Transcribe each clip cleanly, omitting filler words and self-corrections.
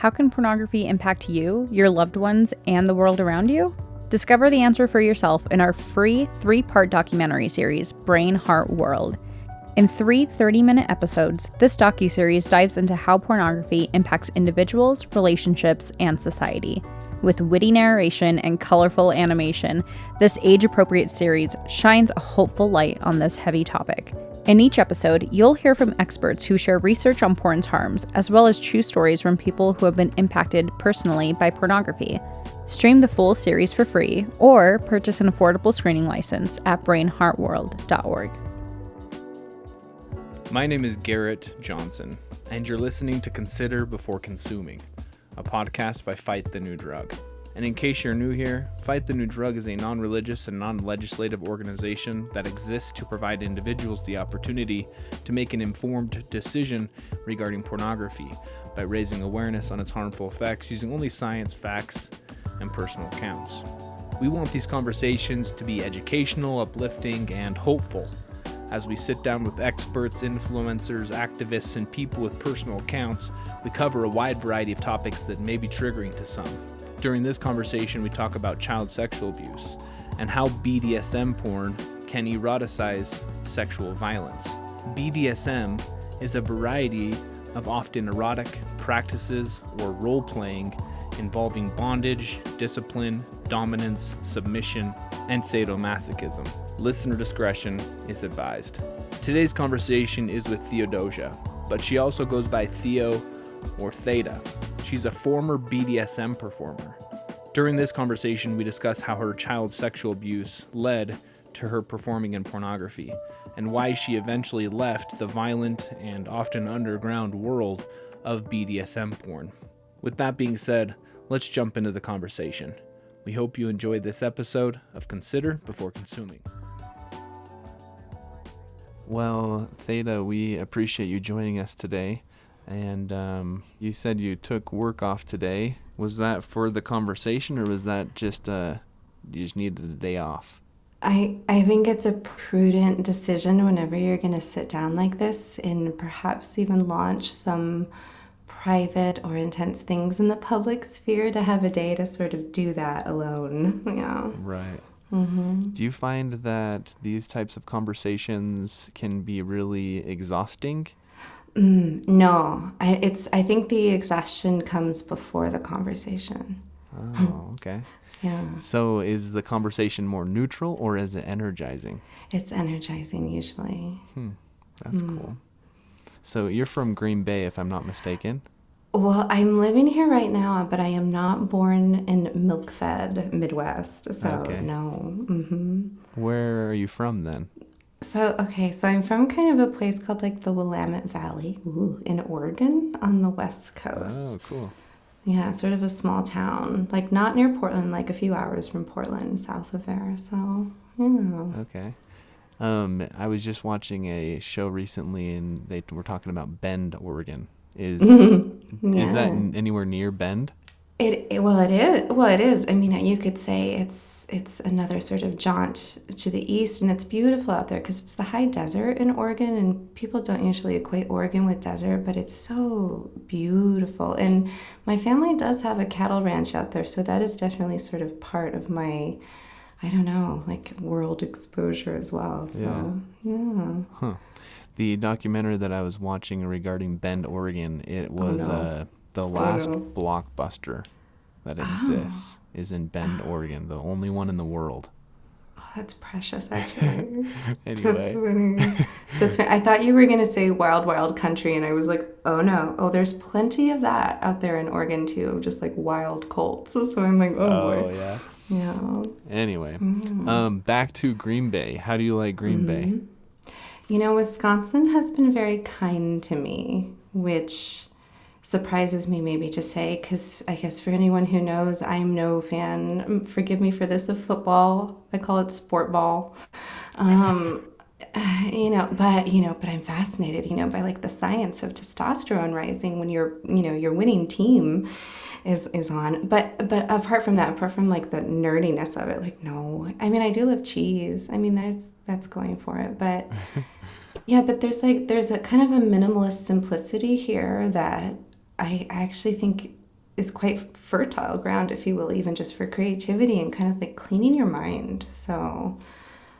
how can pornography impact you, your loved ones, and the world around you? Discover the answer for yourself in our free 3-part documentary series, Brain, Heart, World. In 3 30-minute episodes, this docuseries dives into how pornography impacts individuals, relationships, and society. With witty narration and colorful animation, this age-appropriate series shines a hopeful light on this heavy topic. In each episode, you'll hear from experts who share research on porn's harms, as well as true stories from people who have been impacted personally by pornography. Stream the full series for free, or purchase an affordable screening license at brainheartworld.org. My name is Garrett Johnson, and you're listening to Consider Before Consuming, a podcast by Fight the New Drug. And in case you're new here, Fight the New Drug is a non-religious and non-legislative organization that exists to provide individuals the opportunity to make an informed decision regarding pornography by raising awareness on its harmful effects using only science, facts, and personal accounts. We want these conversations to be educational, uplifting, and hopeful. As we sit down with experts, influencers, activists, and people with personal accounts, we cover a wide variety of topics that may be triggering to some. During this conversation, we talk about child sexual abuse and how BDSM porn can eroticize sexual violence. BDSM is a variety of often erotic practices or role-playing involving bondage, discipline, dominance, submission, and sadomasochism. Listener discretion is advised. Today's conversation is with Theodosia, but she also goes by Theo or Theta. She's a former BDSM performer. During this conversation, we discuss how her child sexual abuse led to her performing in pornography, and why she eventually left the violent and often underground world of BDSM porn. With that being said, let's jump into the conversation. We hope you enjoyed this episode of Consider Before Consuming. Well, Theta, we appreciate you joining us today. And you said you took work off today. Was that for the conversation, or was that just you just needed a day off? I think it's a prudent decision whenever you're going to sit down like this and perhaps even launch some private or intense things in the public sphere, to have a day to sort of do that alone. Yeah. Right. Mm-hmm. Do you find that these types of conversations can be really exhausting? No, I think the exhaustion comes before the conversation. Oh, okay. Yeah. So is the conversation more neutral, or is it energizing? It's energizing usually. That's cool. So you're from Green Bay, if I'm not mistaken? Well, I'm living here right now, but I am not born in milk-fed Midwest, so Okay. no. Mm-hmm. Where are you from then? So I'm from kind of a place called like the Willamette Valley in Oregon on the West Coast. Oh, cool. Yeah, sort of a small town, like not near Portland, like a few hours from Portland, south of there. So, yeah. Okay. I was just watching a show recently, and they were talking about Bend, Oregon. Is that anywhere near Bend? It is. I mean, you could say it's another sort of jaunt to the east, and it's beautiful out there because it's the high desert in Oregon, and people don't usually equate Oregon with desert, but it's so beautiful. And my family does have a cattle ranch out there, so that is definitely sort of part of my, I don't know, like world exposure as well. So, yeah. Huh. The documentary that I was watching regarding Bend, Oregon, it was the last blockbuster that exists is in Bend, Oregon, the only one in the world. Oh, that's precious, actually. Anyway. That's funny. I thought you were going to say Wild Wild Country, and I was like, oh no. Oh, there's plenty of that out there in Oregon, too, just like wild colts. So I'm like, oh boy. Yeah. Yeah. Anyway, back to Green Bay. How do you like Green Bay? You know, Wisconsin has been very kind to me, which surprises me maybe to say, because I guess for anyone who knows, I'm no fan, forgive me for this, of football. I call it sport ball. But I'm fascinated, by like the science of testosterone rising when your winning team is on. But apart from like the nerdiness of it, like, no. I mean, I do love cheese. I mean, that's going for it. But yeah, but there's a kind of a minimalist simplicity here that I actually think is quite fertile ground, if you will, even just for creativity and kind of like cleaning your mind. So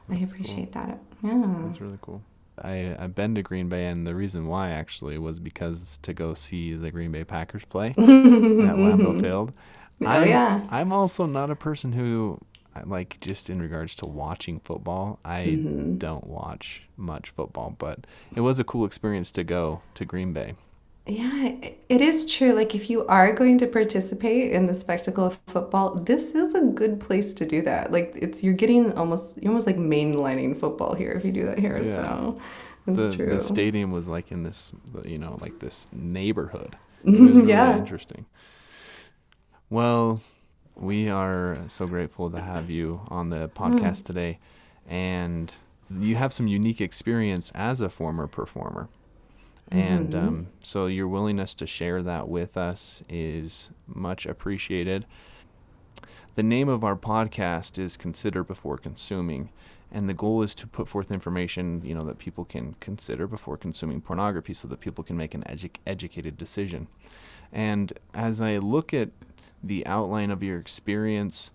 I appreciate that. Yeah. That's really cool. I've been to Green Bay, and the reason why actually was because to go see the Green Bay Packers play at Lambeau Field. I'm also not a person who, like, just in regards to watching football, I don't watch much football, but it was a cool experience to go to Green Bay. Yeah, it is true. Like, if you are going to participate in the spectacle of football, this is a good place to do that. Like, you're almost like mainlining football here if you do that here. Yeah. So it's true. The stadium was like in this, like this neighborhood. It was really interesting. Well, we are so grateful to have you on the podcast today, and you have some unique experience as a former performer. And so your willingness to share that with us is much appreciated. The name of our podcast is Consider Before Consuming, and the goal is to put forth information, that people can consider before consuming pornography so that people can make an educated decision. And as I look at the outline of your experience,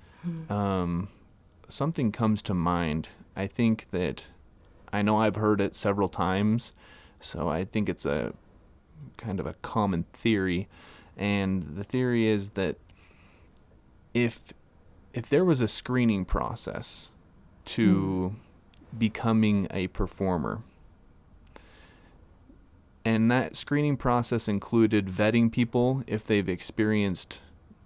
something comes to mind. I know I've heard it several times, so I think it's a kind of a common theory. And the theory is that if there was a screening process to becoming a performer, and that screening process included vetting people if they've experienced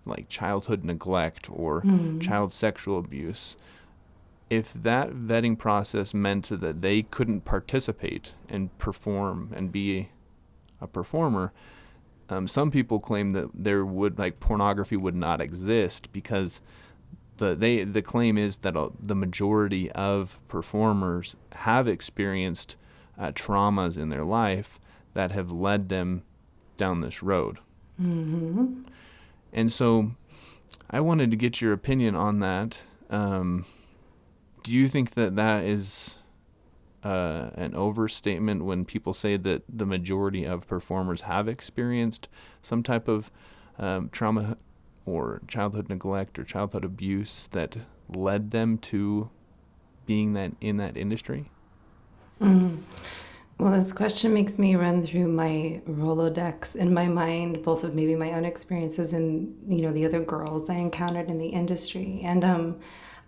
like childhood neglect or child sexual abuse, if that vetting process meant that they couldn't participate and perform and be a performer, some people claim that pornography would not exist because the claim is that the majority of performers have experienced traumas in their life that have led them down this road. Mm-hmm. And so I wanted to get your opinion on that. Do you think that is an overstatement when people say that the majority of performers have experienced some type of trauma or childhood neglect or childhood abuse that led them to being in that industry? Well, this question makes me run through my Rolodex in my mind, both of maybe my own experiences and, the other girls I encountered in the industry. And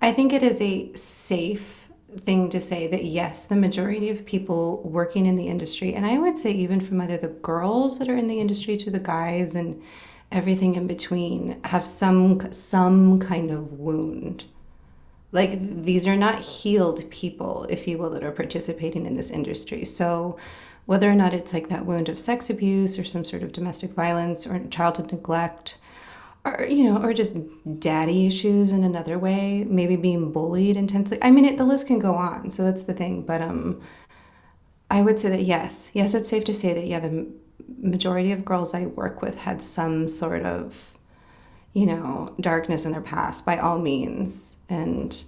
I think it is a safe thing to say that, yes, the majority of people working in the industry, and I would say even from either the girls that are in the industry to the guys and everything in between, have some kind of wound. Like, these are not healed people, if you will, that are participating in this industry. So whether or not it's like that wound of sex abuse or some sort of domestic violence or childhood neglect, or just daddy issues in another way, maybe being bullied intensely. I mean, the list can go on. So that's the thing. But I would say that yes, it's safe to say that, the majority of girls I work with had some sort of, darkness in their past, by all means. And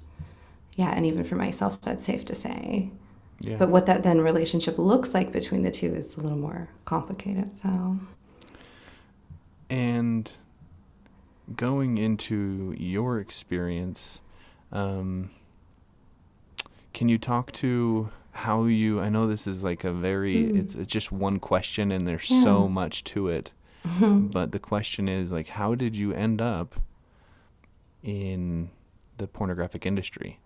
even for myself, that's safe to say. Yeah. But what that then relationship looks like between the two is a little more complicated. So. And going into your experience, can you talk to how I know this is like a very, it's just one question and there's so much to it, but the question is like, how did you end up in the pornographic industry?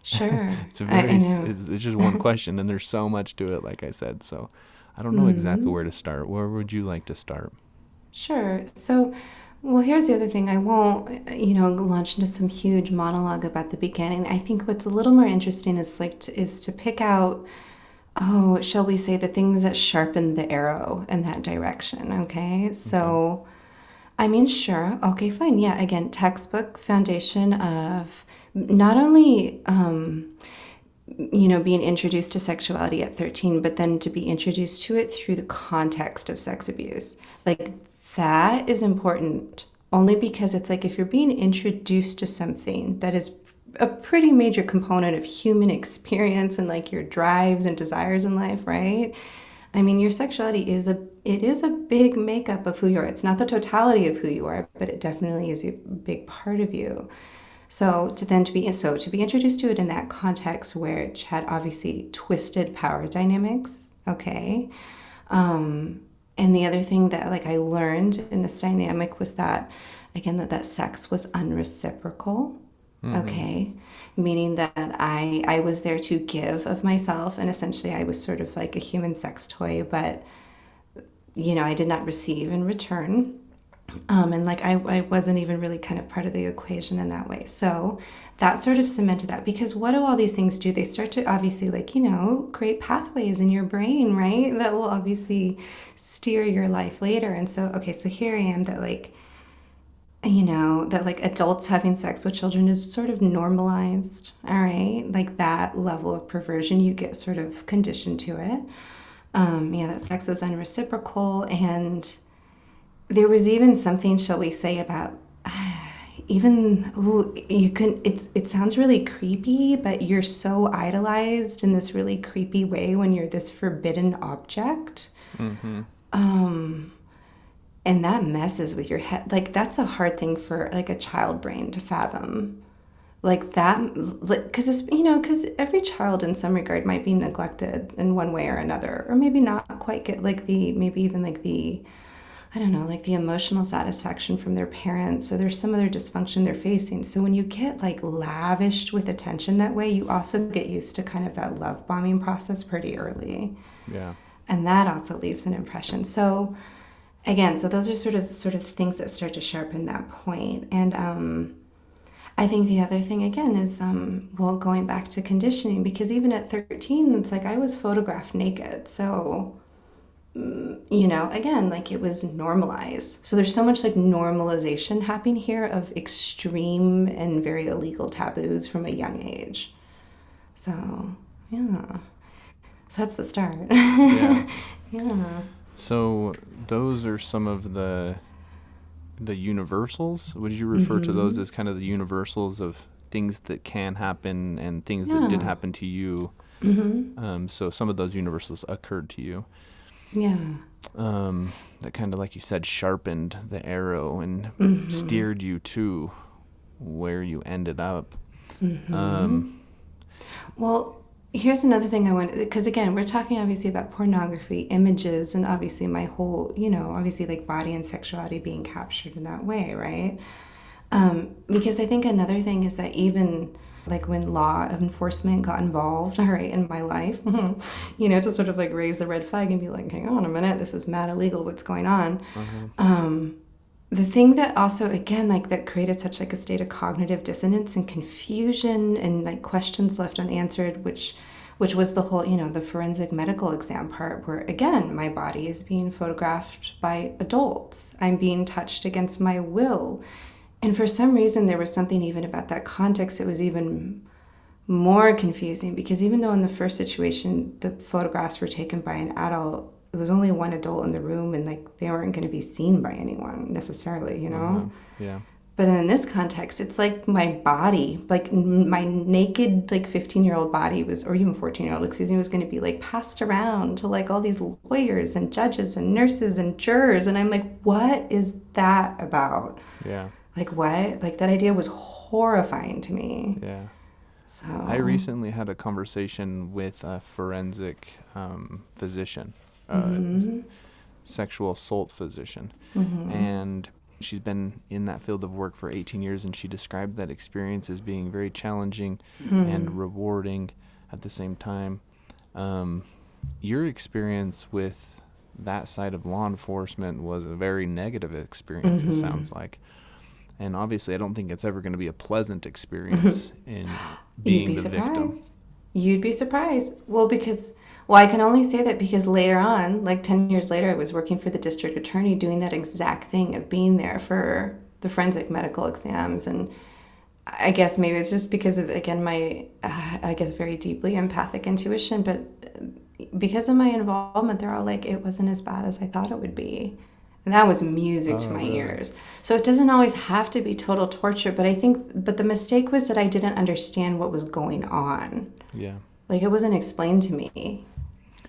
Sure. It's just one question and there's so much to it, like I said, so I don't know exactly where to start. Where would you like to start? Sure. So, well, here's the other thing. I won't, launch into some huge monologue about the beginning. I think what's a little more interesting is to pick out, shall we say, the things that sharpen the arrow in that direction. Okay. So, I mean, sure. Okay, fine. Yeah. Again, textbook foundation of not only, being introduced to sexuality at 13, but then to be introduced to it through the context of sex abuse. Like, that is important only because it's like if you're being introduced to something that is a pretty major component of human experience and like your drives and desires in life, right? I mean, your sexuality is a big makeup of who you are. It's not the totality of who you are, but it definitely is a big part of you. So to be introduced to it in that context, which had obviously twisted power dynamics, okay. And the other thing that like I learned in this dynamic was that, again, that sex was unreciprocal. Okay, meaning that I was there to give of myself, and essentially I was sort of like a human sex toy, but I did not receive in return. And like I wasn't even really kind of part of the equation in that way. So that sort of cemented that, because what do all these things do? They start to obviously create pathways in your brain, right? That will obviously steer your life later. And so, okay, so here I am that adults having sex with children is sort of normalized, all right? Like that level of perversion, you get sort of conditioned to it. That sex is unreciprocal. And there was even something, shall we say, about it sounds really creepy, but you're so idolized in this really creepy way when you're this forbidden object. And that messes with your head. Like, that's a hard thing for, like, a child brain to fathom. Like, that, because every child in some regard might be neglected in one way or another. Or maybe not quite get, the emotional satisfaction from their parents. Or there's some other dysfunction they're facing. So when you get, lavished with attention that way, you also get used to kind of that love bombing process pretty early. Yeah. And that also leaves an impression. So... Again, so those are sort of things that start to sharpen that point. And I think the other thing, again, is, going back to conditioning, because even at 13, it's like I was photographed naked. So, again, it was normalized. So there's so much normalization happening here of extreme and very illegal taboos from a young age. So, yeah. So that's the start. Yeah. Yeah. So those are some of the universals. Would you refer to those as kind of the universals of things that can happen and things that did happen to you? So some of those universals occurred to you. Yeah. That kind of, like you said, sharpened the arrow and steered you to where you ended up. Well, here's another thing I want, because again, we're talking obviously about pornography, images, and obviously my whole, obviously body and sexuality being captured in that way, right? Because I think another thing is that even when law enforcement got involved, all right, in my life, to sort of raise the red flag and be like, hang on a minute, this is mad illegal, what's going on? The thing that also, again, that created such a state of cognitive dissonance and confusion and questions left unanswered, which was the whole, the forensic medical exam part, where, again, my body is being photographed by adults. I'm being touched against my will. And for some reason, there was something even about that context that was even more confusing, because even though in the first situation, the photographs were taken by an adult, it was only one adult in the room, and they weren't going to be seen by anyone necessarily, Yeah. But in this context, it's my body, my naked 15-year-old body was, or even 14-year-old, was going to be passed around to all these lawyers and judges and nurses and jurors, and I'm what is that about? Yeah. What? That idea was horrifying to me. Yeah. So I recently had a conversation with a forensic physician. Sexual assault physician, and she's been in that field of work for 18 years, and she described that experience as being very challenging and rewarding at the same time. Your experience with that side of law enforcement was a very negative experience, it sounds like. And obviously I don't think it's ever going to be a pleasant experience in being the victim. You'd be surprised. Well, I can only say that because later on, 10 years later, I was working for the district attorney doing that exact thing of being there for the forensic medical exams. And I guess maybe it's just because of, again, my, very deeply empathic intuition. But because of my involvement, they're all like, it wasn't as bad as I thought it would be. And that was music to my ears. So it doesn't always have to be total torture, but the mistake was that I didn't understand what was going on. Yeah. It wasn't explained to me.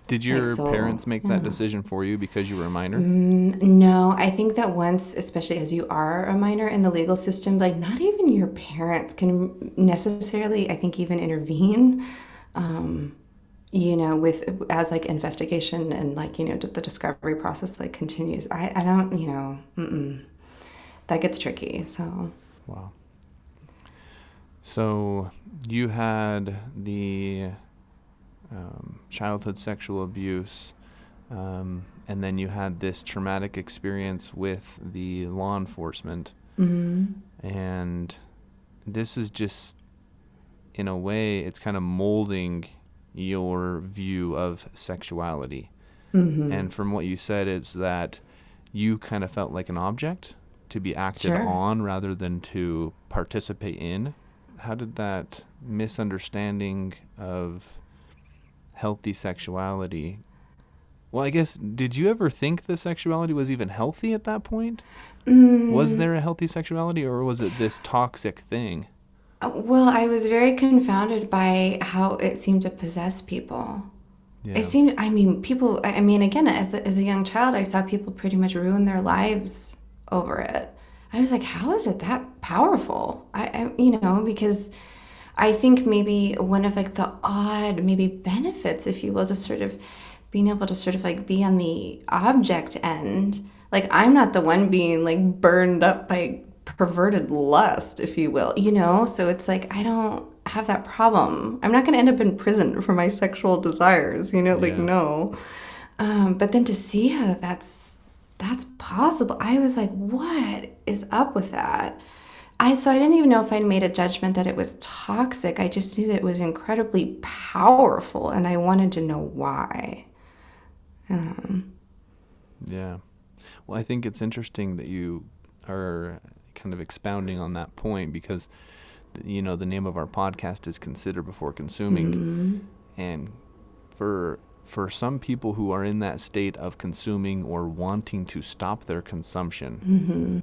Did your parents make that decision for you because you were a minor? No, I think that once, especially as you are a minor in the legal system, like not even your parents can necessarily, I think, even intervene, with as like investigation and like, the discovery process like continues. I don't, that gets tricky. So. Wow. So you had the childhood sexual abuse, and then you had this traumatic experience with the law enforcement. And this is just, in a way, it's kind of molding your view of sexuality. And from what you said, it's that you kind of felt like an object to be acted on rather than to participate in. How did that misunderstanding of healthy sexuality, well, I guess, did you ever think the sexuality was even healthy at that point? Was there a healthy sexuality, or was it this toxic thing? Well, I was very confounded by how it seemed to possess people. Yeah. It seemed, people, again, as a young child, I saw people pretty much ruin their lives over it. I was like, how is it that powerful? Because I think maybe one of like the odd maybe benefits, if you will, just sort of being able to sort of like be on the object end. Like I'm not the one being like burned up by perverted lust, if you will, So it's like, I don't have that problem. I'm not going to end up in prison for my sexual desires, no. But then to see how that's possible, I was like, what is up with that? So I didn't even know if I'd made a judgment that it was toxic. I just knew that it was incredibly powerful, and I wanted to know why. Yeah. Well, I think it's interesting that you are kind of expounding on that point because, the name of our podcast is Consider Before Consuming. And for some people who are in that state of consuming or wanting to stop their consumption,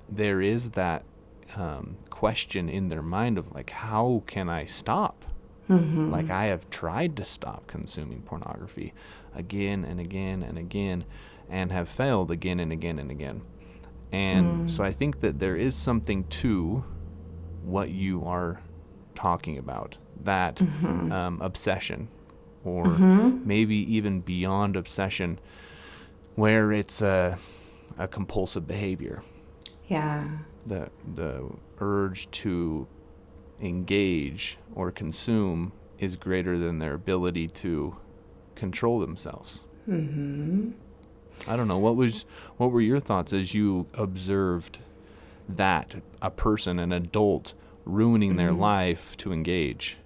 there is that question in their mind of like, how can I stop? Like I have tried to stop consuming pornography again and again and again and have failed again and again and again. And so I think that there is something to what you are talking about, that obsession, or maybe even beyond obsession, where it's a compulsive behavior. Yeah. The urge to engage or consume is greater than their ability to control themselves. I don't know, what were your thoughts as you observed that a person, an adult, ruining their life to engage?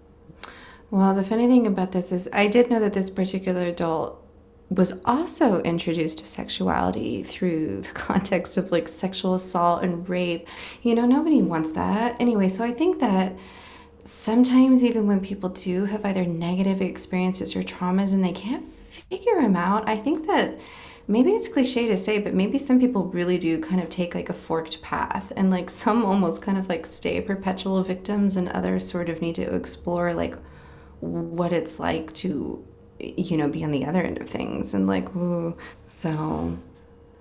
Well, the funny thing about this is I did know that this particular adult was also introduced to sexuality through the context of like sexual assault and rape. Nobody wants that. Anyway, so I think that sometimes even when people do have either negative experiences or traumas and they can't figure them out, I think that maybe it's cliche to say, but maybe some people really do kind of take like a forked path, and like some almost kind of like stay perpetual victims, and others sort of need to explore like what it's like to be on the other end of things, and like, ooh, so.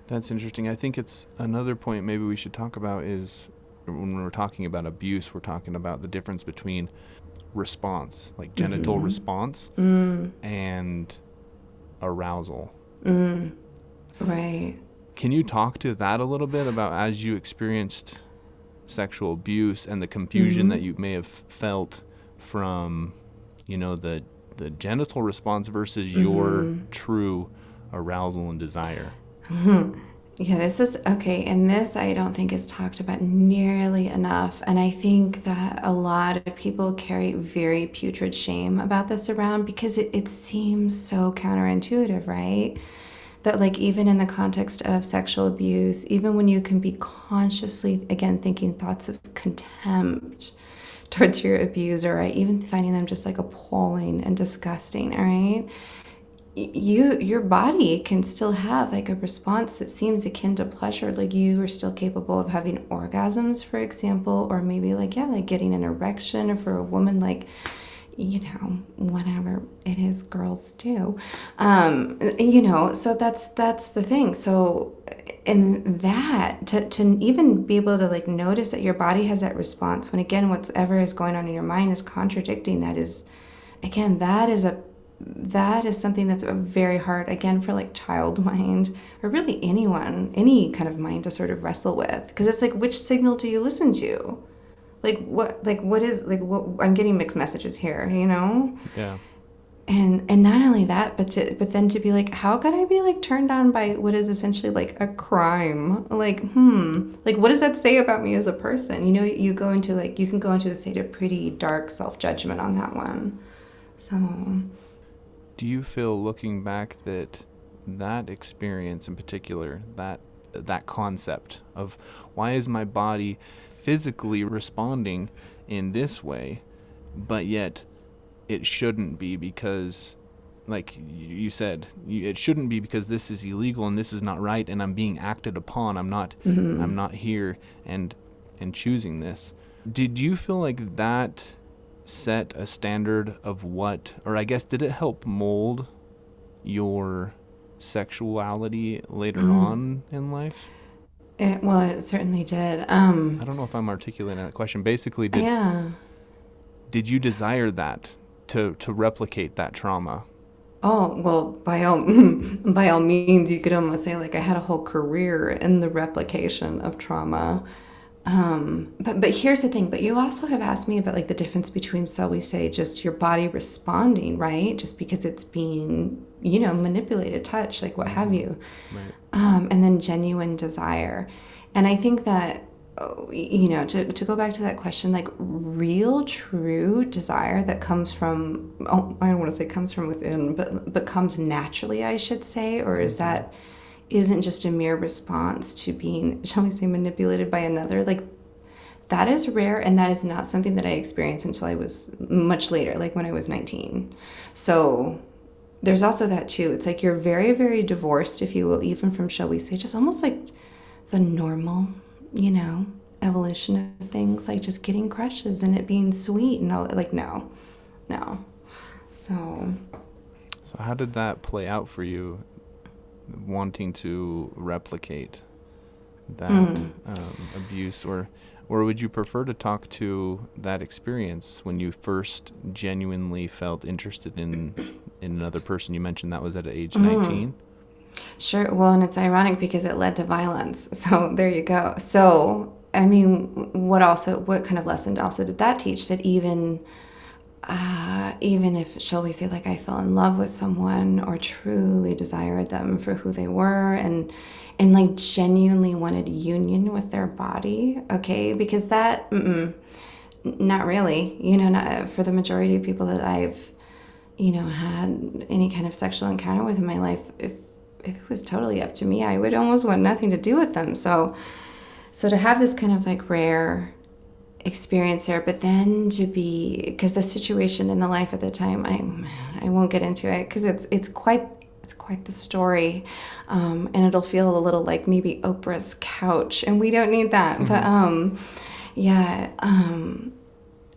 That's interesting. I think it's another point maybe we should talk about is when we're talking about abuse, we're talking about the difference between response, like genital response, and arousal. Right. Can you talk to that a little bit about as you experienced sexual abuse and the confusion that you may have felt from, the genital response versus your true arousal and desire? Yeah, this is okay. And this I don't think is talked about nearly enough. And I think that a lot of people carry very putrid shame about this around because it seems so counterintuitive, right? That like even in the context of sexual abuse, even when you can be consciously, again, thinking thoughts of contempt towards your abuser, right? Even finding them just like appalling and disgusting, all right? Your body can still have like a response that seems akin to pleasure. Like you are still capable of having orgasms, for example, or maybe like, yeah, like getting an erection, or for a woman, like, whatever it is girls do. So that's the thing. So in that, to even be able to like notice that your body has that response when, again, whatever is going on in your mind is contradicting, that is, again, that is something that's very hard, again, for like child mind, or really anyone, any kind of mind to sort of wrestle with. Because it's like, which signal do you listen to? What I'm getting mixed messages here, Yeah. And not only that, but then to be like, how could I be like turned on by what is essentially like a crime? Like, what does that say about me as a person? You can go into a state of pretty dark self-judgment on that one. So, do you feel, looking back, that experience in particular, that concept of why is my body physically responding in this way, but yet it shouldn't be, because, like you said, it shouldn't be because this is illegal and this is not right, and I'm being acted upon. I'm not here and choosing this. Did you feel like that set a standard of what, or I guess, did it help mold your sexuality later on in life? It certainly did. I don't know if I'm articulating that question. Basically, did you desire that to replicate that trauma? Oh, well, by all means, you could almost say like I had a whole career in the replication of trauma. But here's the thing, but you also have asked me about like the difference between, shall we say, just your body responding, right? Just because it's being, manipulated, touched, like what have you. Right. And then genuine desire. And I think that, to go back to that question, like real, true desire that comes from, I don't want to say comes from within, but comes naturally, I should say, or is that isn't just a mere response to being, shall we say, manipulated by another, like that is rare, and that is not something that I experienced until I was much later, like when I was 19. So there's also that too. It's like you're very, very divorced, if you will, even from, shall we say, just almost like the normal, evolution of things, like just getting crushes and it being sweet and all, like no. So how did that play out for you, wanting to replicate that abuse, or would you prefer to talk to that experience when you first genuinely felt interested in another person? You mentioned that was at age 19. Sure. Well, and it's ironic because it led to violence. So there you go. So, I mean, what kind of lesson also did that teach? That even if, shall we say, like I fell in love with someone or truly desired them for who they were and like genuinely wanted union with their body, okay? Because that, not really, not for the majority of people that I've, had any kind of sexual encounter with in my life, if it was totally up to me, I would almost want nothing to do with them. So to have this kind of like rare experience there, but then because the situation in the life at the time, I won't get into it because it's quite the story, and it'll feel a little like maybe Oprah's couch, and we don't need that.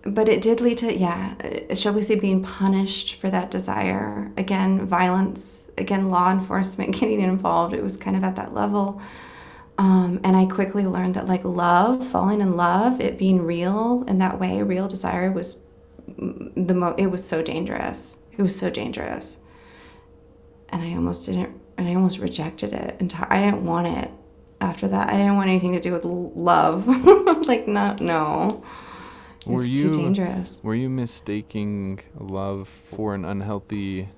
But it did lead to, shall we say, being punished for that desire. Again, violence, again, law enforcement getting involved. It was kind of at that level. And I quickly learned that like love, falling in love, it being real in that way, real desire was it was so dangerous. It was so dangerous. And I almost rejected it. I didn't want it after that. I didn't want anything to do with love. Like, no. It's too dangerous. Were you mistaking love for an unhealthy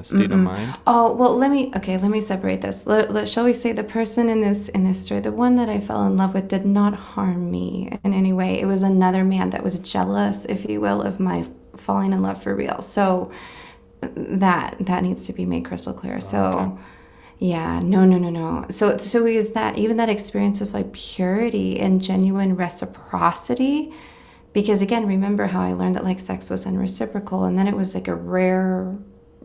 state of mind? Oh, well, let me separate this. Shall we say the person in this story, the one that I fell in love with, did not harm me in any way. It was another man that was jealous, if you will, of my falling in love for real. So that needs to be made crystal clear. So okay. Yeah, no. So is that even that experience of like purity and genuine reciprocity? Because again, remember how I learned that like sex was unreciprocal, and then it was like a rare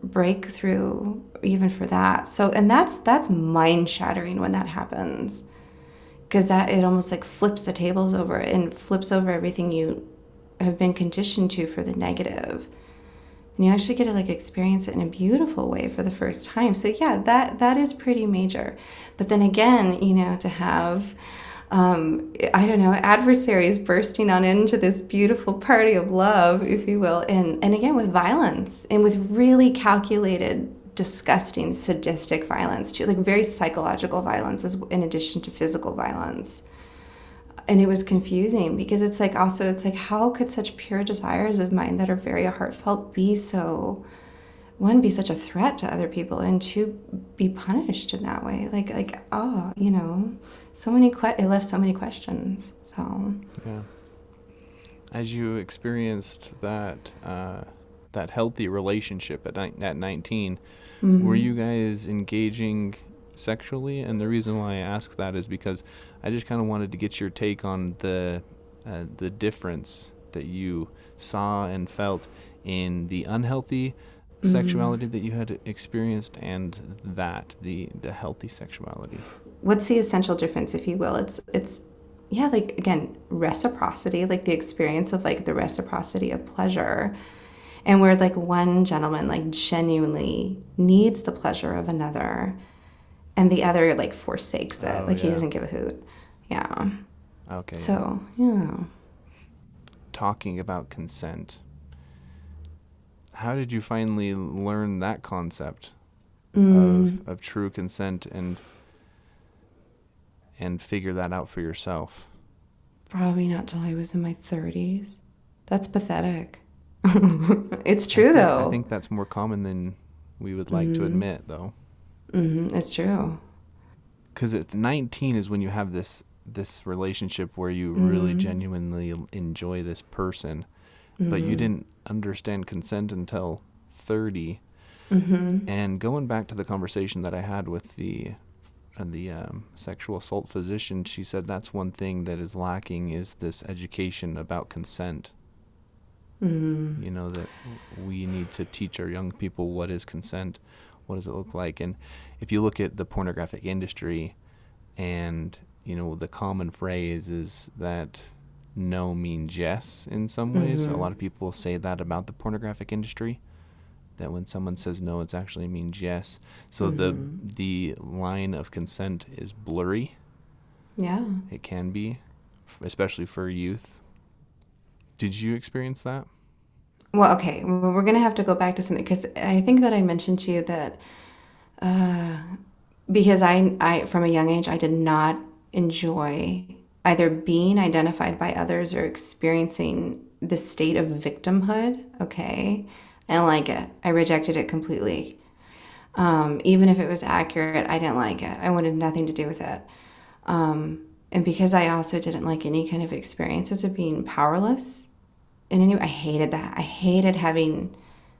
breakthrough even for that. So, and that's mind shattering when that happens, because that it almost like flips the tables over and flips over everything you have been conditioned to for the negative. and you actually get to like experience it in a beautiful way for the first time. So yeah, that is pretty major. But then again, you know, to have I don't know, adversaries bursting on into this beautiful party of love, if you will, and again with violence, and with really calculated, disgusting, sadistic violence too, like very psychological violence in addition to physical violence. And it was confusing because it's like, also, it's like, how could such pure desires of mine that are very heartfelt be so, one, be such a threat to other people, and two, be punished in that way? Like, oh, you know, it left so many questions. So yeah, as you experienced that that healthy relationship at 19, were you guys engaging sexually? And the reason why I ask that is because I just kind of wanted to get your take on the difference that you saw and felt in the unhealthy sexuality that you had experienced and the healthy sexuality. What's the essential difference, if you will? It's yeah, like, again, reciprocity, like the experience of like the reciprocity of pleasure, and where like one gentleman like genuinely needs the pleasure of another, and the other like forsakes it, like he doesn't give a hoot. Yeah. Okay. So yeah. Talking about consent, how did you finally learn that concept of true consent and figure that out for yourself? Probably not till I was in my 30s. That's pathetic. It's true, though. I think that's more common than we would like to admit, though. It's true. Because at 19 is when you have this relationship where you really genuinely enjoy this person, but you didn't understand consent until 30. And going back to the conversation that I had with the sexual assault physician, she said that's one thing that is lacking, is this education about consent. You know, that we need to teach our young people what is consent, what does it look like. And if you look at the pornographic industry, and you know, the common phrase is that no means yes in some ways. A lot of people say that about the pornographic industry, that when someone says no, it actually means yes. So the line of consent is blurry. Yeah. It can be, especially for youth. Did you experience that? Well, okay. Well, we're going to have to go back to something, because I think that I mentioned to you that because I from a young age, I did not enjoy either being identified by others or experiencing the state of victimhood. Okay. I don't like it. I rejected it completely. Even if it was accurate, I didn't like it. I wanted nothing to do with it. And because I also didn't like any kind of experiences of being powerless in any way, I hated that. I hated having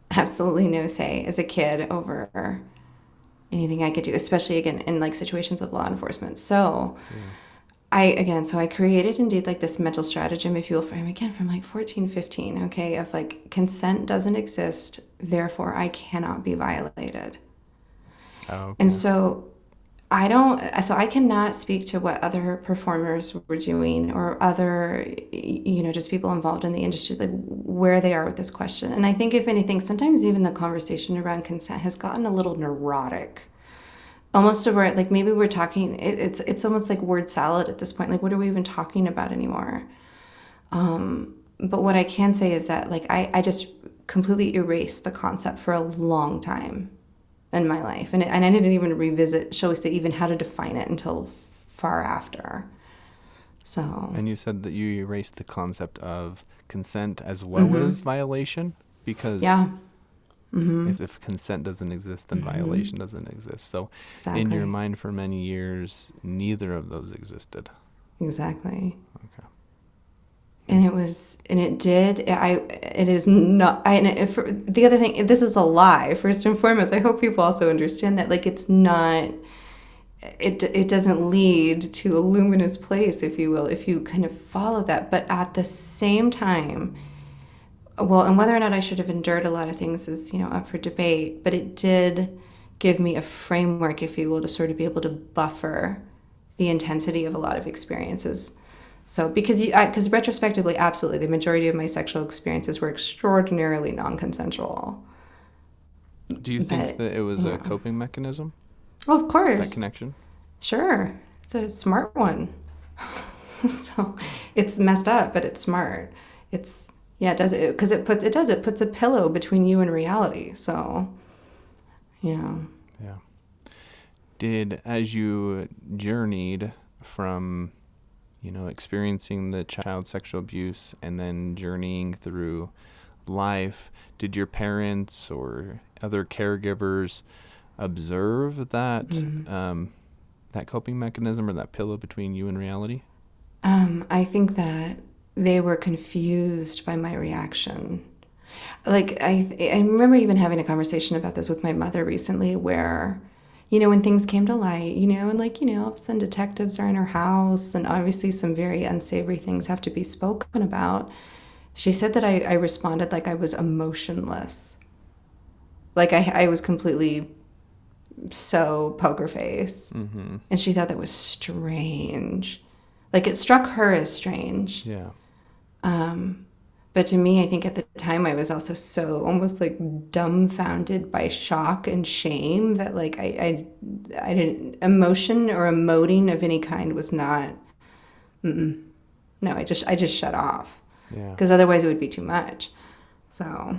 absolutely no say as a kid over anything I could do, especially, again, in like situations of law enforcement. So I created indeed like this mental stratagem, if you will, from like 14, 15, okay, of like, consent doesn't exist, therefore I cannot be violated. Oh, okay. And so I cannot speak to what other performers were doing, or other, you know, just people involved in the industry, like where they are with this question. And I think, if anything, sometimes even the conversation around consent has gotten a little neurotic, almost to where, like, maybe we're talking, it's almost like word salad at this point. Like, what are we even talking about anymore? But what I can say is that, like, I just completely erased the concept for a long time in my life. And I didn't even revisit, shall we say, even how to define it until far after. So. And you said that you erased the concept of consent as well as violation, because if consent doesn't exist, then violation doesn't exist. So in your mind, for many years, neither of those existed. Exactly. Okay. And it is not, the other thing, this is a lie, first and foremost. I hope people also understand that, like, it's not, it doesn't lead to a luminous place, if you will, if you kind of follow that. But at the same time, well, and whether or not I should have endured a lot of things is, you know, up for debate, but it did give me a framework, if you will, to sort of be able to buffer the intensity of a lot of experiences. So because retrospectively, absolutely, the majority of my sexual experiences were extraordinarily non-consensual. Do you think that it was a coping mechanism? Well, of course. That connection? Sure. It's a smart one. So it's messed up, but it's smart. It does it because it puts a pillow between you and reality. So, yeah. As you journeyed from, experiencing the child sexual abuse and then journeying through life, did your parents or other caregivers observe that that coping mechanism or that pillow between you and reality? I think that they were confused by my reaction. Like, I remember even having a conversation about this with my mother recently where, when things came to light, and all of a sudden detectives are in her house and obviously some very unsavory things have to be spoken about. She said that I responded like I was emotionless. Like I was completely so poker face. Mm-hmm. And she thought that was strange. Like it struck her as strange. Yeah. But to me, I think at the time I was also so almost like dumbfounded by shock and shame that like I didn't, emotion or emoting of any kind was not, no, I just shut off. Yeah. Because otherwise it would be too much. So.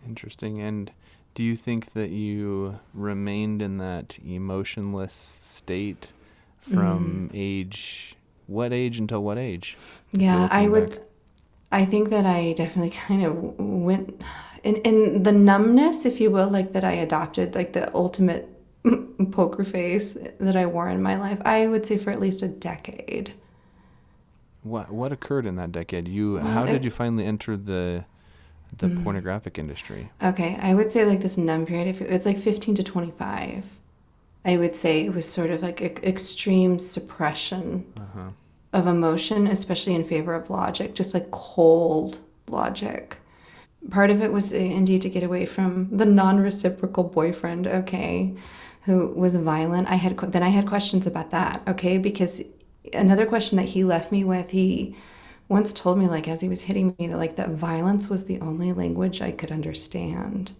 Interesting. And do you think that you remained in that emotionless state from what age until what age? Yeah, I think that I definitely kind of went in the numbness, if you will, like that I adopted, like the ultimate poker face that I wore in my life, I would say for at least a decade. What occurred in that decade? How did you finally enter the pornographic industry? Okay, I would say like this numb period, it's like 15 to 25. I would say it was sort of like extreme suppression of emotion, especially in favor of logic, just like cold logic. Part of it was indeed to get away from the non-reciprocal boyfriend, who was violent. I had questions about that, because another question that he left me with, he once told me, like, as he was hitting me, that like that violence was the only language I could understand.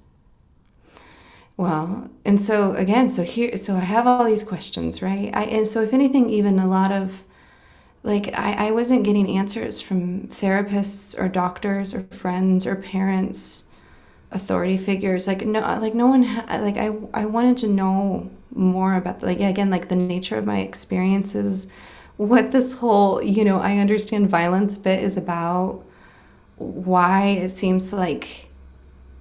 Well, and so again, so I have all these questions, right? And so if anything, even a lot of, like, I wasn't getting answers from therapists or doctors or friends or parents, authority figures. No one, I wanted to know more about, like the nature of my experiences, what this whole, I understand violence bit is about, why it seems like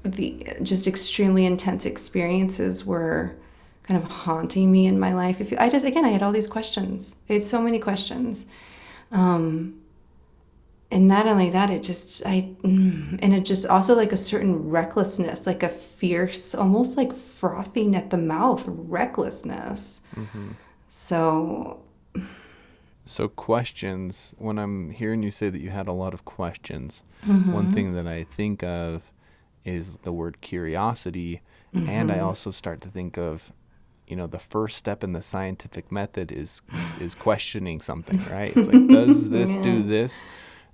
the just extremely intense experiences were kind of haunting me in my life. I had all these questions. I had so many questions. And not only that, it just also like a certain recklessness, like a fierce, almost like frothing at the mouth recklessness. Mm-hmm. So questions, when I'm hearing you say that you had a lot of questions, one thing that I think of is the word curiosity. And I also start to think of, the first step in the scientific method is questioning something, right? It's like, does this do this,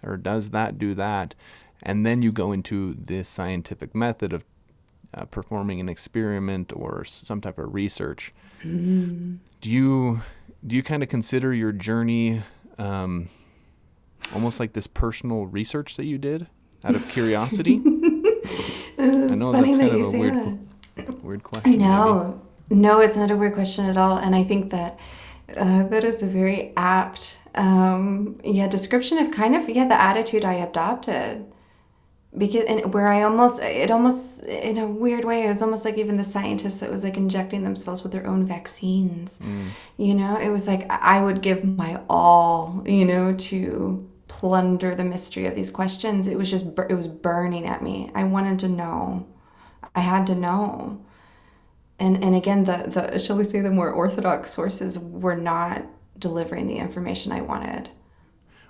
or does that do that? And then you go into this scientific method of performing an experiment or some type of research. Do you kind of consider your journey almost like this personal research that you did out of curiosity? I know that's kind of a weird question. No, it's not a weird question at all. And I think that that is a very apt description of kind of the attitude I adopted. Because it almost in a weird way, it was almost like even the scientists that was like injecting themselves with their own vaccines. It was like I would give my all, to plunder the mystery of these questions. It was just it was burning at me. I wanted to know. I had to know. And again, the shall we say, the more orthodox sources were not delivering the information I wanted.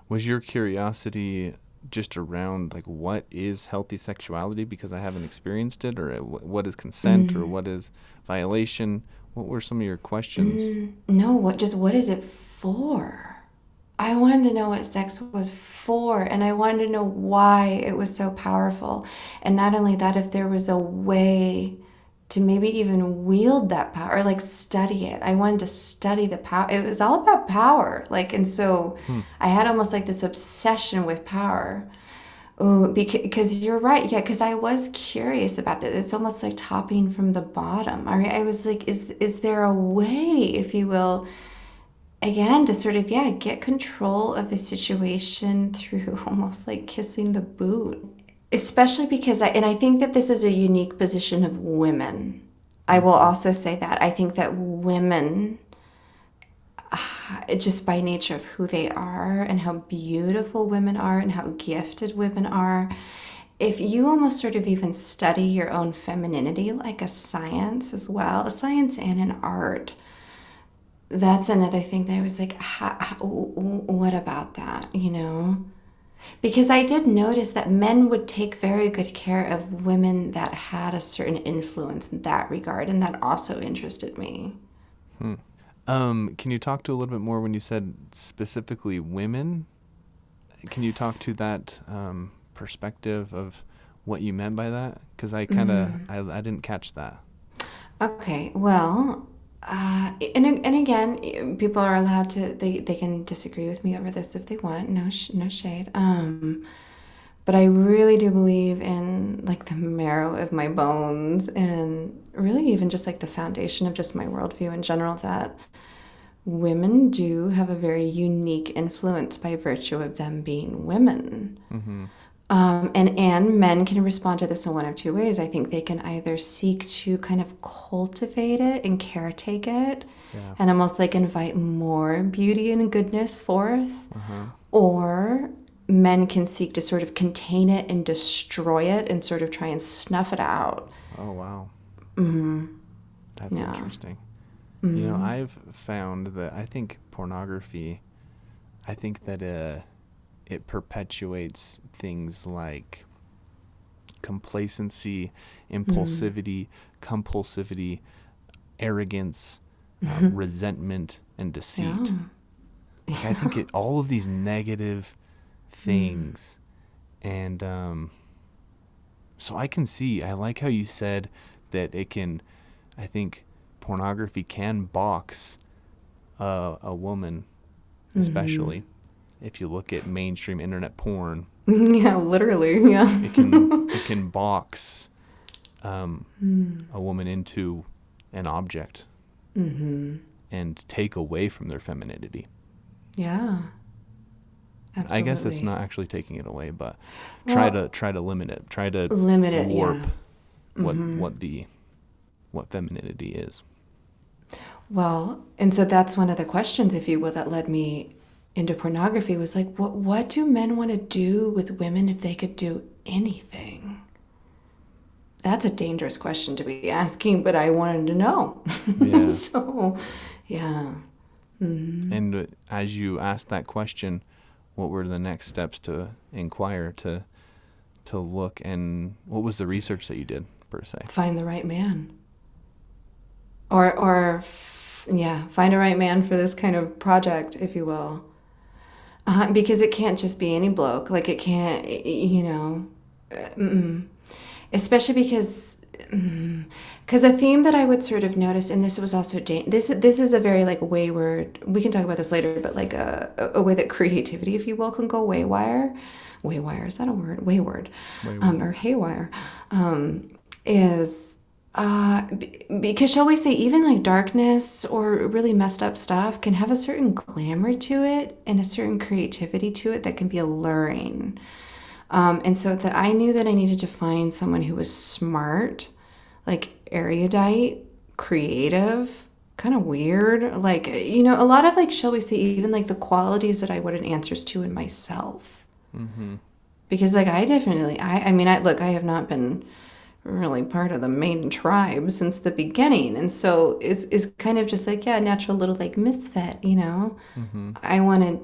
Was your curiosity just around, like, what is healthy sexuality, because I haven't experienced it, or what is consent, or what is violation? What were some of your questions? No, what is it for? I wanted to know what sex was for, and I wanted to know why it was so powerful. And not only that, if there was a way to maybe even wield that power, or like study it. I wanted to study the power. It was all about power. Like, and so I had almost like this obsession with power. Oh, because you're right. Yeah, because I was curious about that. It's almost like topping from the bottom. I was like, is there a way, if you will, again, to sort of, yeah, get control of the situation through almost like kissing the boot? Especially because I think that this is a unique position of women. I will also say that. I think that women, just by nature of who they are and how beautiful women are and how gifted women are, if you almost sort of even study your own femininity like a science as well, a science and an art, that's another thing that I was like, what about that, you know? Because I did notice that men would take very good care of women that had a certain influence in that regard, and that also interested me. Can you talk to a little bit more when you said specifically women? Can you talk to that perspective of what you meant by that? Because I kind of, I didn't catch that. Okay, well, and again, people are allowed to, they can disagree with me over this if they want, no shade. But I really do believe in like the marrow of my bones and really even just like the foundation of just my worldview in general, that women do have a very unique influence by virtue of them being women. And men can respond to this in one of two ways. I think they can either seek to kind of cultivate it and caretake it, and almost like invite more beauty and goodness forth, or men can seek to sort of contain it and destroy it and sort of try and snuff it out. Oh, wow. That's interesting. You know, I've found that I think pornography, I think that it perpetuates things like complacency, impulsivity, compulsivity, arrogance, resentment, and deceit. Like, I think all of these negative things. And so I can see, I like how you said that it can, I think pornography can box a woman, especially if you look at mainstream internet porn. Yeah, literally, yeah. It can box a woman into an object and take away from their femininity. Yeah. Absolutely. I guess it's not actually taking it away, but try to limit it. Try to warp what femininity is. Well, and so that's one of the questions, if you will, that led me into pornography, was like, what do men want to do with women if they could do anything? That's a dangerous question to be asking, but I wanted to know. Yeah. So, yeah. And as you asked that question, what were the next steps to inquire, to look, and what was the research that you did, per se? Find the right man. Find a right man for this kind of project, if you will. Because it can't just be any bloke. Like, it can't, you know, especially because a theme that I would sort of notice, and this was also, this is a very like wayward, we can talk about this later, but like a way that creativity, if you will, can go waywire. Waywire, is that a word? Wayward. Or haywire, is... because shall we say, even like darkness or really messed up stuff can have a certain glamour to it and a certain creativity to it that can be alluring. And so that I knew that I needed to find someone who was smart, like erudite, creative, kind of weird, like, you know, a lot of like, shall we say, even like the qualities that I wanted answers to in myself. Because like I have not been really part of the main tribe since the beginning, and so is kind of just like, yeah, natural little like misfit, you know. I wanted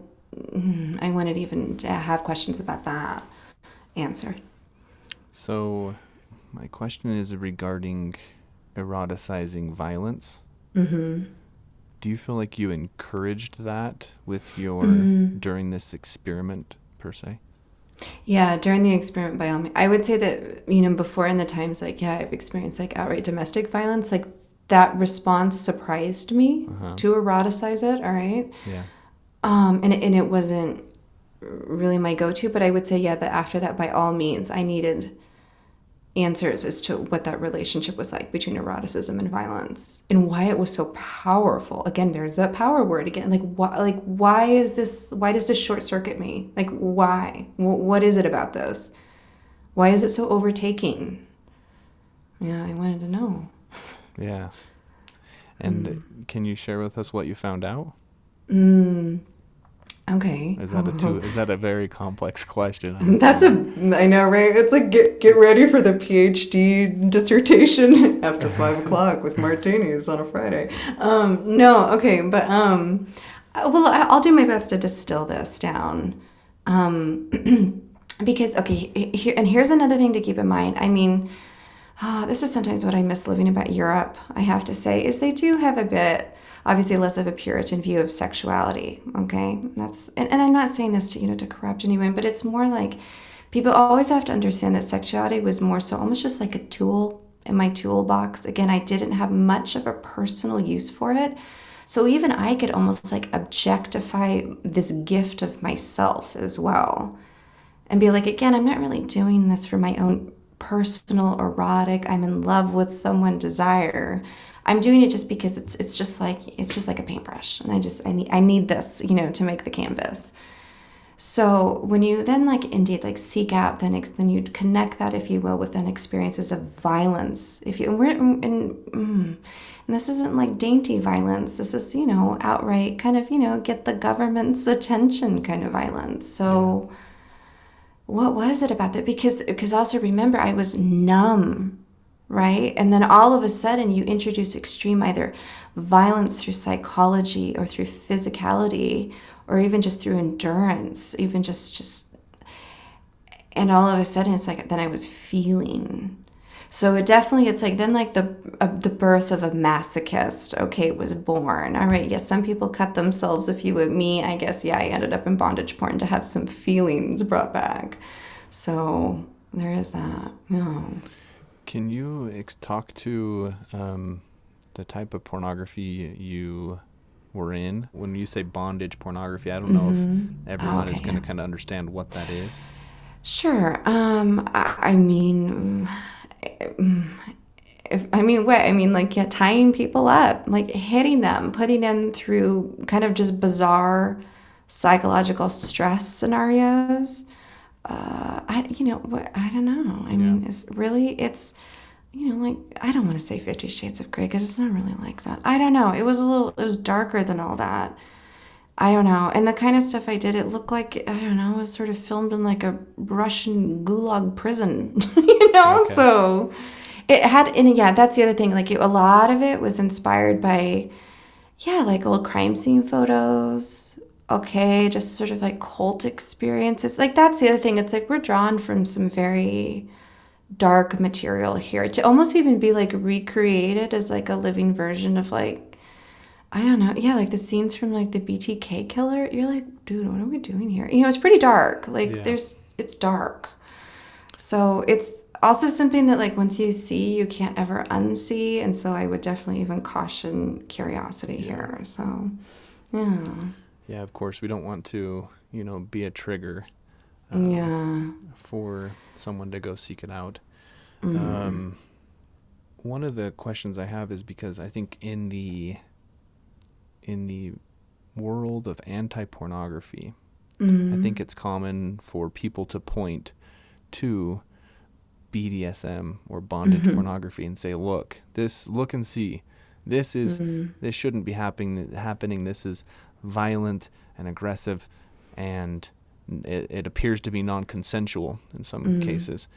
even to have questions about that answered. So my question is regarding eroticizing violence. Do you feel like you encouraged that with your during this experiment per se? Yeah, during the experiment, by all means. I would say that, before in the times, like, yeah, I've experienced like outright domestic violence, like that response surprised me to eroticize it, all right? Yeah. And it wasn't really my go-to, but I would say, yeah, that after that, by all means, I needed answers as to what that relationship was like between eroticism and violence and why it was so powerful. Again, there's that power word again. Why does this short circuit me? Like, why? What is it about this? Why is it so overtaking? Yeah, I wanted to know. Yeah. And can you share with us what you found out? Okay. Is that a very complex question? I know, right? It's like, get ready for the PhD dissertation after 5:00 with martinis on a Friday. No, okay. But, well, I'll do my best to distill this down. Because, okay, here's another thing to keep in mind. I mean, this is sometimes what I miss living about Europe, I have to say, is they do have a bit, obviously less of a Puritan view of sexuality, okay? And I'm not saying this to corrupt anyone, but it's more like people always have to understand that sexuality was more so almost just like a tool in my toolbox. Again, I didn't have much of a personal use for it. So even I could almost like objectify this gift of myself as well and be like, again, I'm not really doing this for my own personal, erotic, I'm in love with someone desire. I'm doing it just because it's just like a paintbrush, and I need this, to make the canvas. So when you then indeed seek out, then you connect that, if you will, with then experiences of violence. And this isn't dainty violence. This is outright kind of get the government's attention kind of violence. So. Yeah. What was it about that? Because also remember, I was numb, right? And then all of a sudden you introduce extreme either violence through psychology or through physicality or even just through endurance, even just and all of a sudden it's like then I was feeling. So it's then the birth of a masochist, okay, was born. All right, yes, some people cut themselves, if you would. Me, I guess, yeah, I ended up in bondage porn to have some feelings brought back. So there is that. No. Can you talk to the type of pornography you were in? When you say bondage pornography, I don't know if everyone is going to kind of understand what that is. Sure. I mean... tying people up, hitting them, putting them through kind of just bizarre psychological stress scenarios. I don't know. I mean, I don't want to say 50 Shades of Grey because it's not really like that. I don't know. It was darker than all that. I don't know. And the kind of stuff I did, it looked like, I don't know, it was sort of filmed in a Russian gulag prison, Okay. So it had, and yeah, that's the other thing. A lot of it was inspired by, old crime scene photos. Okay, just sort of cult experiences. That's the other thing. It's we're drawn from some very dark material here to almost even be recreated as a living version of I don't know. Yeah, the scenes from the BTK killer. You're dude, what are we doing here? It's pretty dark. It's dark. So it's also something that once you see, you can't ever unsee. And so I would definitely even caution curiosity here. So, yeah. Yeah, of course, we don't want to, be a trigger for someone to go seek it out. One of the questions I have is because I think in the world of anti-pornography, I think it's common for people to point to BDSM or bondage pornography and say, look and see, this shouldn't be happening. This is violent and aggressive, and it appears to be non-consensual in some cases.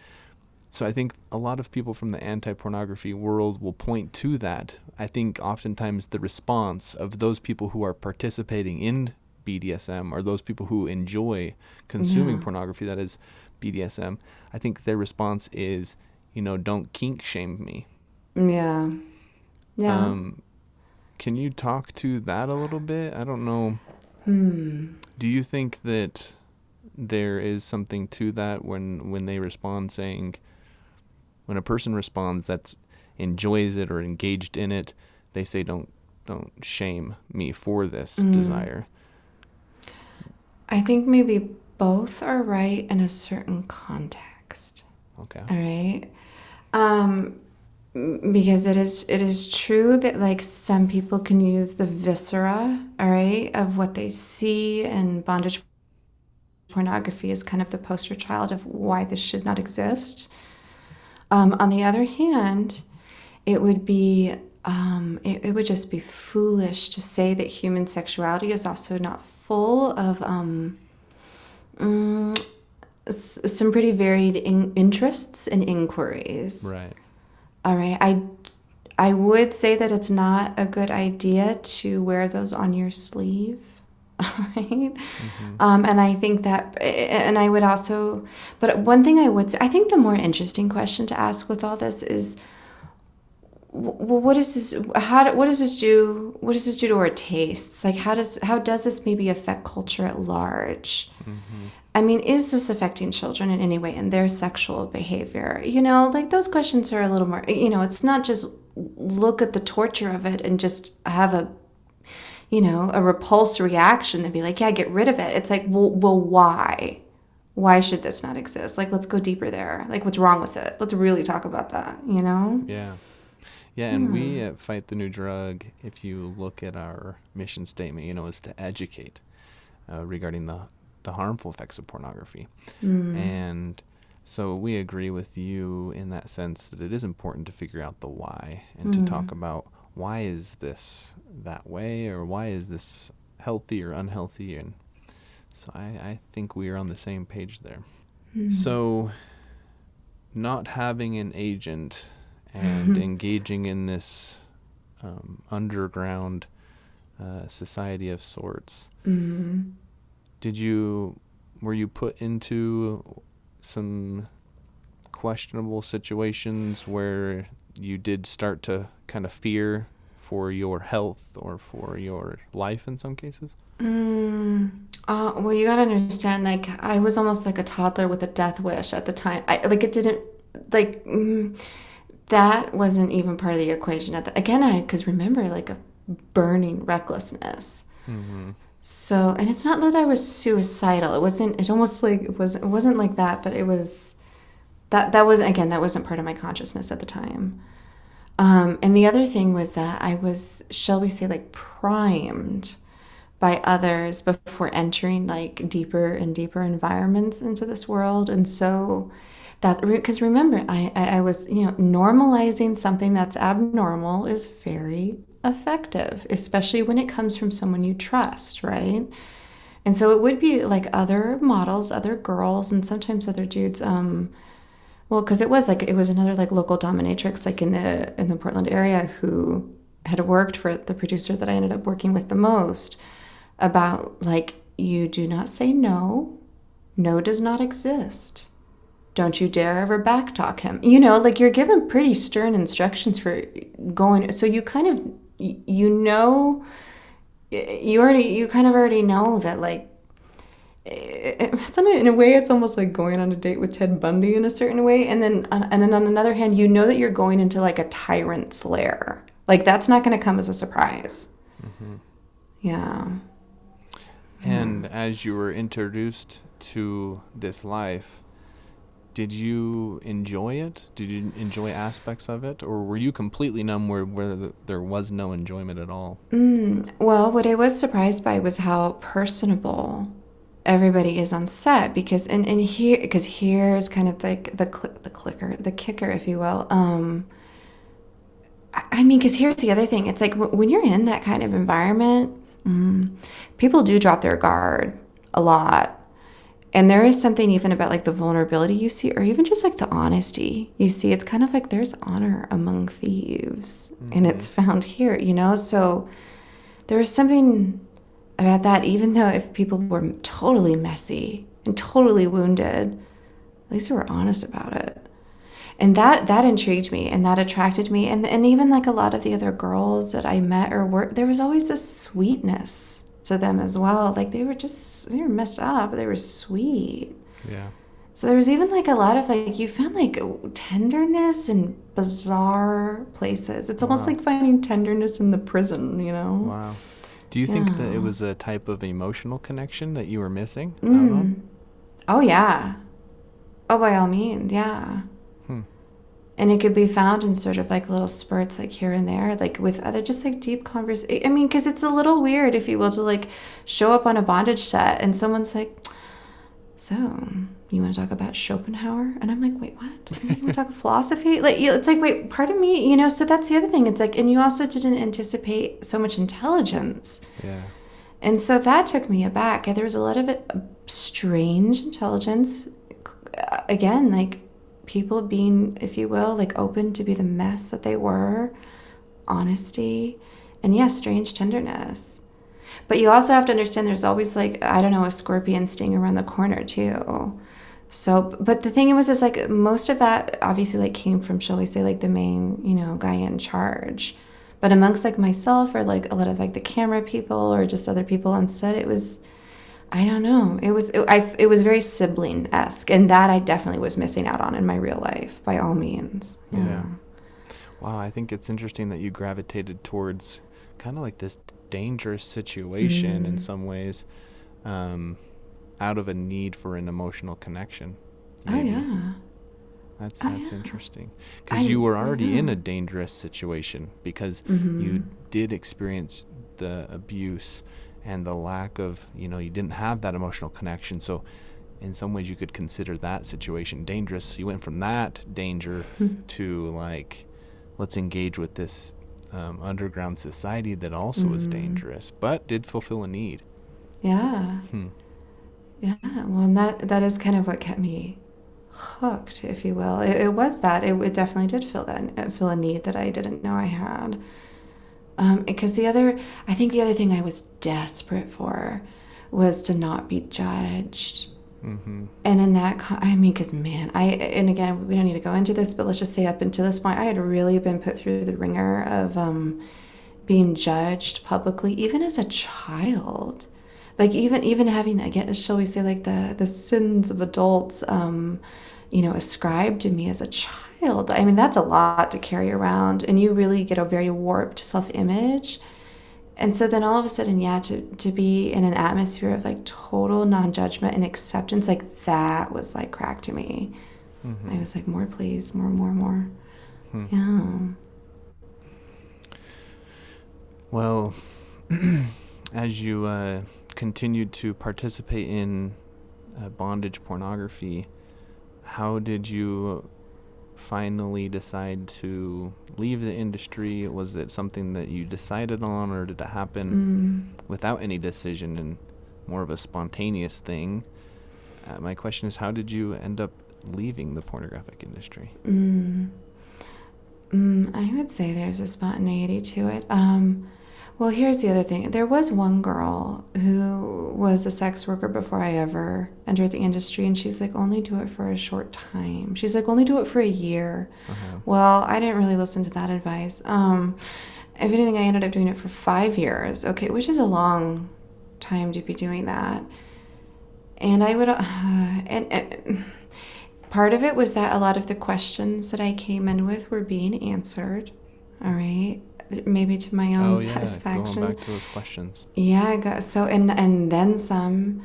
So I think a lot of people from the anti-pornography world will point to that. I think oftentimes the response of those people who are participating in BDSM or those people who enjoy consuming pornography, that is BDSM, I think their response is, don't kink shame me. Yeah. Yeah. Can you talk to that a little bit? I don't know. Do you think that there is something to that when they respond saying, when a person responds that enjoys it or engaged in it, they say, don't shame me for this desire? I think maybe both are right in a certain context. Okay. All right. Because it is true that like some people can use the viscera, all right, of what they see, and bondage pornography is kind of the poster child of why this should not exist. On the other hand, it would be it would just be foolish to say that human sexuality is also not full of some pretty varied interests and inquiries. Right. All right. I would say that it's not a good idea to wear those on your sleeve. All right. And I think that, and I would also, but one thing I would say, I think the more interesting question to ask with all this is, well, what is this? What does this do? What does this do to our tastes? Like, how does this maybe affect culture at large? I mean, is this affecting children in any way in their sexual behavior? You know, like those questions are a little more, you know, it's not just look at the torture of it and just have a repulsed reaction and be like, yeah, get rid of it. It's like, well, why? Why should this not exist? Like, let's go deeper there. Like, what's wrong with it? Let's really talk about that, you know? Yeah. Yeah, and we at Fight the New Drug, if you look at our mission statement, you know, is to educate regarding the harmful effects of pornography. And so we agree with you in that sense that it is important to figure out the why and to talk about why is this that way, or why is this healthy or unhealthy. And so I think we are on the same page there. So not having an agent and engaging in this underground society of sorts, were you put into some questionable situations where you did start to kind of fear for your health or for your life in some cases? Well, you gotta understand, like, I was almost like a toddler with a death wish at the time. That wasn't even part of the equation because remember, like, a burning recklessness. So, and it's not that I was suicidal. It wasn't like that, but it was, that wasn't part of my consciousness at the time. And the other thing was that I was, shall we say, like, primed by others before entering like deeper and deeper environments into this world. And so that, because remember, I was, normalizing something that's abnormal is very effective, especially when it comes from someone you trust, right? And so it would be like other models, other girls, and sometimes other dudes. Because it was another like local dominatrix, like in the Portland area, who had worked for the producer that I ended up working with the most, about like, you do not say no. No does not exist. Don't you dare ever backtalk him. Like, you're given pretty stern instructions for going. So you kind of, you kind of already know that, like, it's in a way, it's almost like going on a date with Ted Bundy in a certain way. And then on another hand, you know that you're going into like a tyrant's lair. Like, that's not going to come as a surprise. Yeah. And as you were introduced to this life, did you enjoy it? Did you enjoy aspects of it? Or were you completely numb where there was no enjoyment at all? Well, what I was surprised by was how personable everybody is on set, because here's kind of like the kicker, if you will. Because here's the other thing. It's like when you're in that kind of environment, people do drop their guard a lot. And there is something even about like the vulnerability you see, or even just like the honesty you see. It's kind of like there's honor among thieves, and it's found here, So there was something about that, even though if people were totally messy and totally wounded, at least they were honest about it. And that intrigued me, and that attracted me. And even like a lot of the other girls that I met or worked, there was always this sweetness to them as well. Like they were messed up, but they were sweet. Yeah. So there was even like a lot of like, you found like tenderness in bizarre places. It's almost like finding tenderness in the prison, you know? Wow. Do you think that it was a type of emotional connection that you were missing? I don't know. Oh, yeah. Oh, by all means, yeah. And it could be found in sort of like little spurts, like here and there, like with other just like deep conversation. I mean, because it's a little weird, if you will, to like show up on a bondage set and someone's like, so you want to talk about Schopenhauer? And I'm like, wait, what? You want to talk philosophy? Like, it's like, wait, pardon me, you know? So that's the other thing. It's like, and you also didn't anticipate so much intelligence. Yeah. And so that took me aback. There was a lot of strange intelligence. Again, like people being, if you will, like open to be the mess that they were, honesty, and yes, strange tenderness. But you also have to understand there's always like, I don't know, a scorpion sting around the corner too. So, but the thing was, is like most of that obviously like came from, shall we say, like the main, you know, guy in charge. But amongst like myself or like a lot of like the camera people or just other people on set, it was, I don't know. It was very sibling-esque, and that I definitely was missing out on in my real life, by all means. Yeah. Wow, I think it's interesting that you gravitated towards kind of like this dangerous situation in some ways, out of a need for an emotional connection. Maybe. Oh, yeah. That's interesting. Because you were already in a dangerous situation because you did experience the abuse and the lack of, you know, you didn't have that emotional connection. So in some ways you could consider that situation dangerous. You went from that danger to like, let's engage with this underground society that also is dangerous, but did fulfill a need. Yeah. Yeah. Well, and that is kind of what kept me hooked, if you will. It was that. It definitely did fill a need that I didn't know I had. Because I think the other thing I was desperate for was to not be judged. And in that, I mean, because man, and again, we don't need to go into this, but let's just say up until this point, I had really been put through the ringer of being judged publicly, even as a child. Like even having, again, shall we say, like the sins of adults, you know, ascribed to me as a child. I mean, that's a lot to carry around, and you really get a very warped self-image. And so then all of a sudden, to be in an atmosphere of like total non-judgment and acceptance, like that was like crack to me. I was like, more please, more. Yeah. Well, as you continued to participate in bondage pornography, how did you finally decide to leave the industry? Was it something that you decided on, or did it happen without any decision and more of a spontaneous thing? My question is, how did you end up leaving the pornographic industry? I would say there's a spontaneity to it. Well, here's the other thing. There was one girl who was a sex worker before I ever entered the industry, and she's like, only do it for a short time. She's like, only do it for a year. Well, I didn't really listen to that advice. If anything, I ended up doing it for 5 years, okay, which is a long time to be doing that. And I would, and part of it was that a lot of the questions that I came in with were being answered, all right? Maybe to my own satisfaction. Going back to those questions. Yeah, so and then some.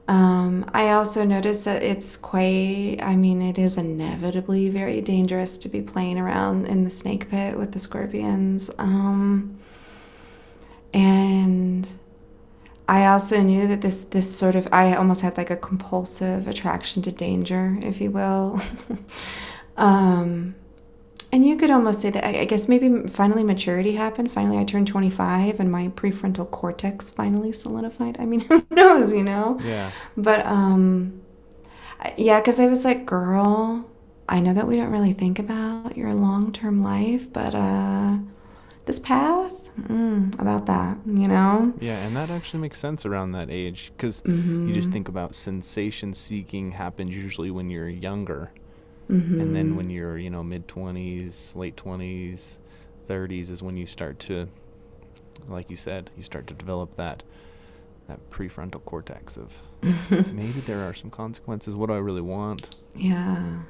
I also noticed that it's quite, I mean, it is inevitably very dangerous to be playing around in the snake pit with the scorpions. And I also knew that this sort of, I almost had like a compulsive attraction to danger, if you will. And you could almost say that, I guess maybe finally maturity happened. Finally, I turned 25 and my prefrontal cortex finally solidified. I mean, who knows, you know? Yeah. But, yeah, because I was like, girl, I know that we don't really think about your long-term life, but this path, about that, you know? Yeah, and that actually makes sense around that age, because you just think about sensation seeking happens usually when you're younger. And then when you're, mid-20s, late 20s, 30s is when you start to, like you said, you start to develop that prefrontal cortex of maybe there are some consequences. What do I really want? Yeah,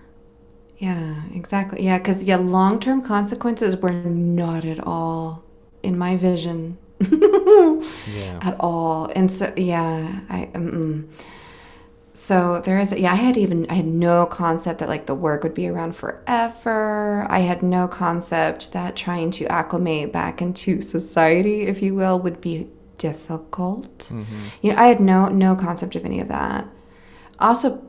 exactly. Yeah, because long-term consequences were not at all in my vision. At all. And so so there is, I had no concept that like the work would be around forever. I had no concept that trying to acclimate back into society, if you will, would be difficult. I had no concept of any of that. Also,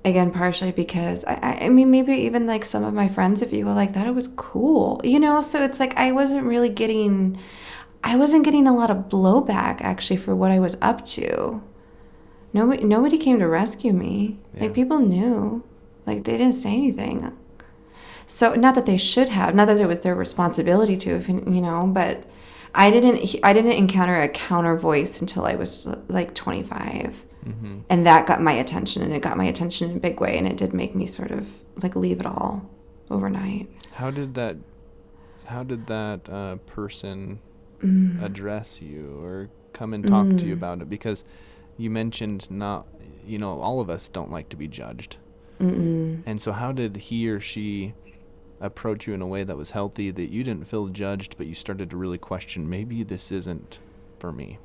again, partially because I mean, maybe even like some of my friends, if you will, like that it was cool, so it's like I wasn't getting a lot of blowback actually for what I was up to. Nobody came to rescue me. Like people knew, like they didn't say anything. So not that they should have, not that it was their responsibility to, but I didn't encounter a counter voice until I was like 25. And that got my attention, and it got my attention in a big way, and it did make me sort of like leave it all overnight. How did that person address you or come and talk to you about it? Because you mentioned all of us don't like to be judged. And so how did he or she approach you in a way that was healthy, that you didn't feel judged, but you started to really question, maybe this isn't for me?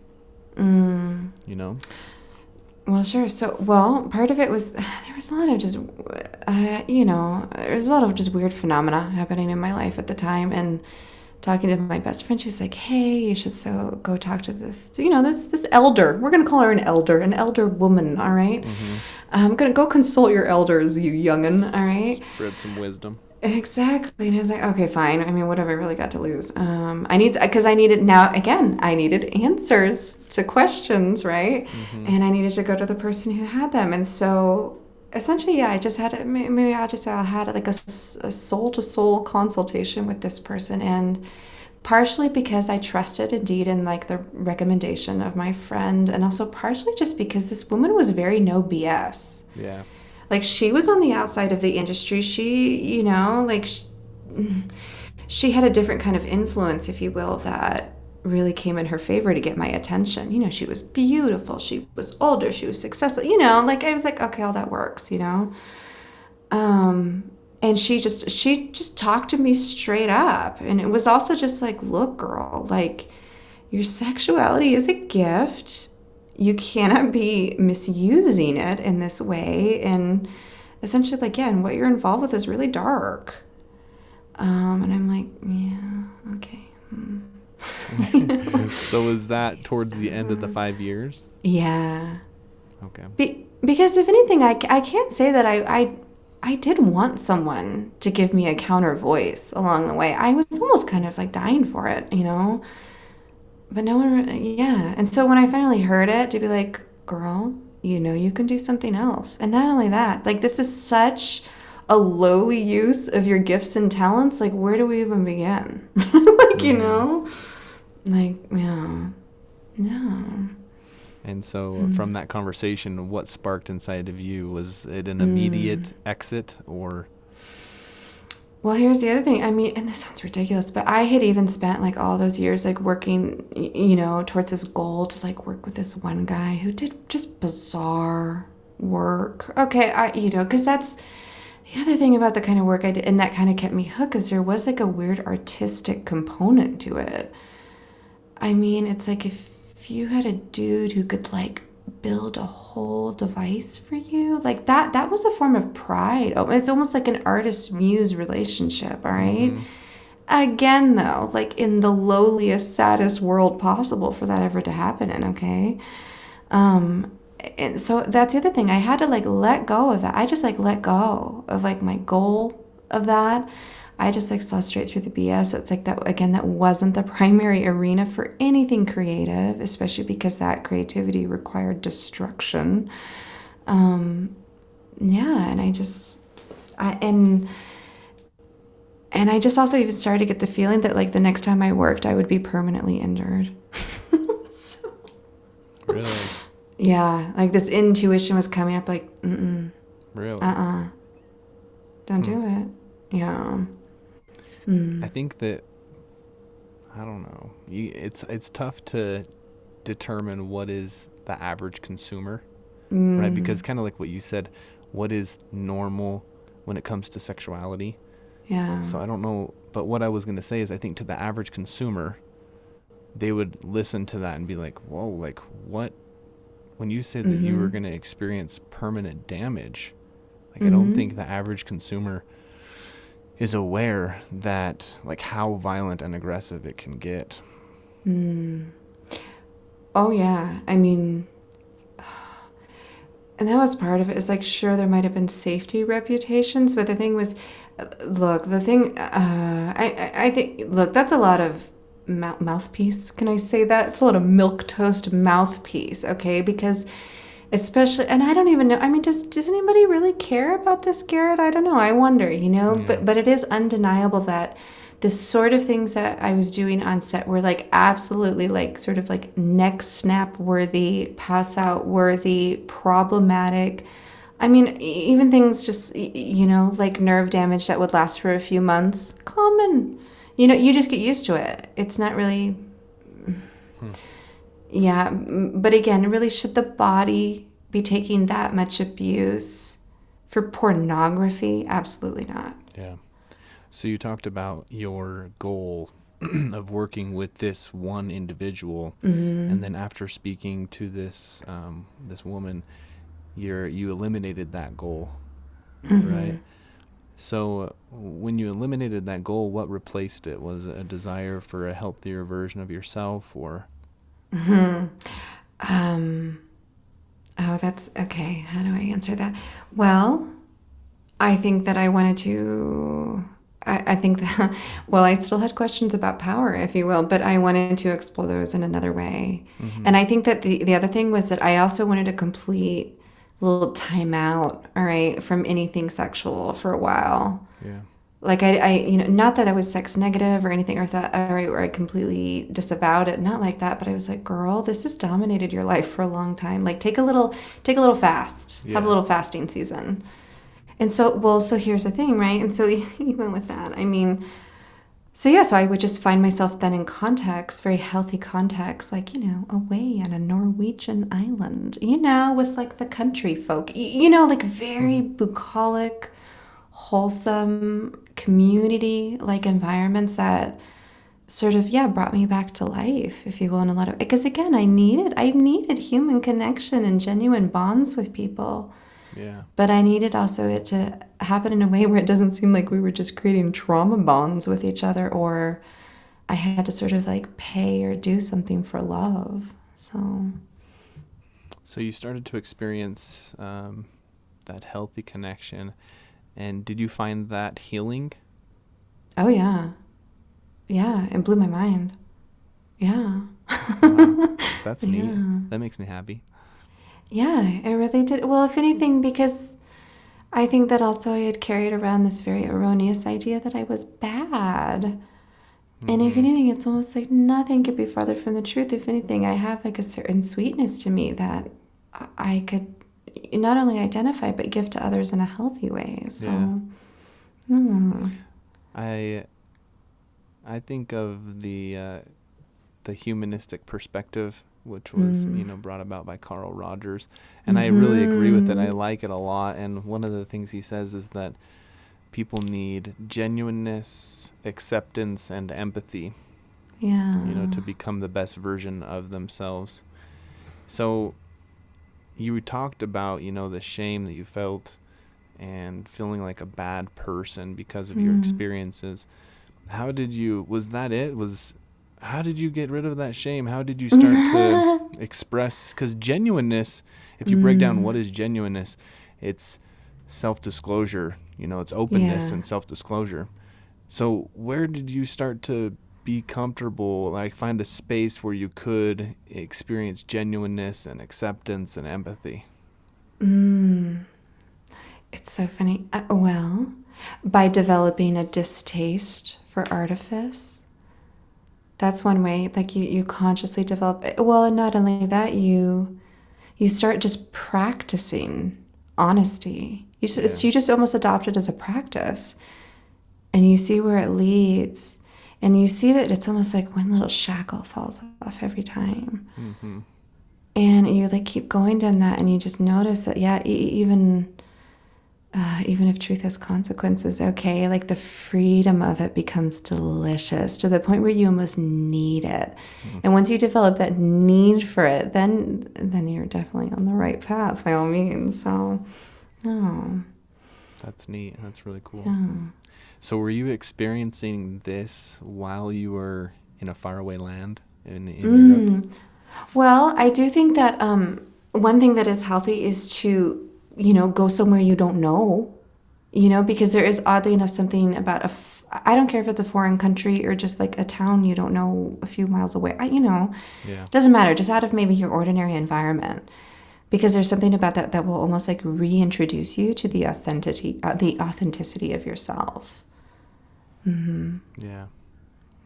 Well, sure. So, part of it was there was a lot of just, there was a lot of just weird phenomena happening in my life at the time. And talking to my best friend, she's like, "Hey, you should go talk to this, this elder. We're gonna call her an elder woman. All right. I'm gonna go consult your elders, you youngin. All right. Spread some wisdom." Exactly. And I was like, okay, fine. I mean, what have I really got to lose? I needed answers to questions, right? And I needed to go to the person who had them. And so essentially, I just had, I had like a soul-to-soul consultation with this person. And partially because I trusted indeed in like the recommendation of my friend, and also partially just because this woman was very no BS. Yeah. Like, she was on the outside of the industry. She, she had a different kind of influence, if you will, that really came in her favor to get my attention. She was beautiful. She was older. She was successful. I was like, okay, all that works, And she just talked to me straight up. And it was also just like, look, girl, like, your sexuality is a gift. You cannot be misusing it in this way. And essentially, like, and what you're involved with is really dark. And I'm like, yeah, okay. So was that towards the end of the 5 years? Yeah. Okay. Because if anything, I can't say that I did want someone to give me a counter voice along the way. I was almost kind of like dying for it, But no one, And so when I finally heard it, to be like, girl, you can do something else. And not only that, like, this is such a lowly use of your gifts and talents. Like, where do we even begin? No. And so from that conversation, what sparked inside of you? Was it an immediate exit or... Well, here's the other thing. I mean, and this sounds ridiculous, but I had even spent like all those years like working, towards this goal to like work with this one guy who did just bizarre work. Okay, because that's the other thing about the kind of work I did, and that kind of kept me hooked, is there was like a weird artistic component to it. I mean, it's like if you had a dude who could like build a whole device for you, like that was a form of pride. It's almost like an artist-muse relationship, all right? Again, though, like in the lowliest, saddest world possible for that ever to happen in, okay? And so that's the other thing. I had to like let go of that. I just like let go of like my goal of that. I just like saw straight through the BS. It's like that, again, that wasn't the primary arena for anything creative, especially because that creativity required destruction. And I just also even started to get the feeling that like the next time I worked, I would be permanently injured. Really? Yeah, like this intuition was coming up like, Really? Don't do it. Yeah. I think that, I don't know, it's tough to determine what is the average consumer, right? Because kind of like what you said, what is normal when it comes to sexuality? Yeah. So I don't know, but what I was going to say is I think to the average consumer, they would listen to that and be like, whoa, like what? When you said that you were going to experience permanent damage, like I don't think the average consumer is aware that like how violent and aggressive it can get. Oh, yeah. I mean, and that was part of it. It's like, sure, there might have been safety reputations, but the thing was, look, the thing, I think, look, that's a lot of mouthpiece. Can I say that? It's a lot of milquetoast mouthpiece, okay? Because especially, and I don't even know, I mean, does anybody really care about this, Garrett? I don't know. I wonder, Yeah. but it is undeniable that the sort of things that I was doing on set were like absolutely like sort of like neck snap worthy, pass out worthy, problematic. I mean, even things just, like nerve damage that would last for a few months. Common. You just get used to it. It's not really... Yeah, but again, really, should the body be taking that much abuse for pornography? Absolutely not. Yeah. So you talked about your goal of working with this one individual, and then after speaking to this this woman, you eliminated that goal, right? So when you eliminated that goal, what replaced it? Was it a desire for a healthier version of yourself, or? Oh, that's okay. How do I answer that? Well, I think that I wanted to, I think that, well, I still had questions about power, if you will, but I wanted to explore those in another way. And I think that the other thing was that I also wanted a complete little time out, all right, from anything sexual for a while. Yeah. Like I not that I was sex negative or anything, or that, or I completely disavowed it, not like that, but I was like, girl, this has dominated your life for a long time. Like take a little fast, have a little fasting season. And so here's the thing, right? And so even with that, I mean, so I would just find myself then in context, very healthy context, like, away on a Norwegian island, with like the country folk, like very bucolic, wholesome community like environments that sort of brought me back to life, if you will, in a lot of, because again, I needed human connection and genuine bonds with people. Yeah. But I needed also it to happen in a way where it doesn't seem like we were just creating trauma bonds with each other, or I had to sort of like pay or do something for love. So you started to experience that healthy connection. And did you find that healing? Oh, yeah. Yeah, it blew my mind. Yeah. Wow. That's neat. That makes me happy. Yeah, it really did. Well, if anything, because I think that also I had carried around this very erroneous idea that I was bad. And if anything, it's almost like nothing could be farther from the truth. If anything, I have like a certain sweetness to me that I could not only identify but give to others in a healthy way. So I think of the humanistic perspective, which was brought about by Carl Rogers, and I really agree with it. I like it a lot. And one of the things he says is that people need genuineness, acceptance, and empathy, to become the best version of themselves. So you talked about, the shame that you felt and feeling like a bad person because of your experiences. How did you get rid of that shame? How did you start to express, because genuineness, if you break down what is genuineness, it's self-disclosure, it's openness and self-disclosure. So where did you start to be comfortable, like find a space where you could experience genuineness and acceptance and empathy? It's so funny. Well, by developing a distaste for artifice. That's one way, like you consciously develop. Well, not only that, you start just practicing honesty. You just almost adopt it as a practice, and you see where it leads, and you see that it's almost like one little shackle falls off every time. Mm-hmm. And you like keep going down that, and you just notice that, yeah, even if truth has consequences, okay, like the freedom of it becomes delicious to the point where you almost need it. Mm-hmm. And once you develop that need for it, then you're definitely on the right path by all means. So, that's neat. That's really cool. Yeah. So were you experiencing this while you were in a faraway land in Europe? Well, I do think that one thing that is healthy is to, go somewhere you don't know, because there is, oddly enough, something about I don't care if it's a foreign country or just like a town you don't know a few miles away. It doesn't matter, just out of maybe your ordinary environment, because there's something about that will almost like reintroduce you to the authenticity of yourself. Mm-hmm. Yeah.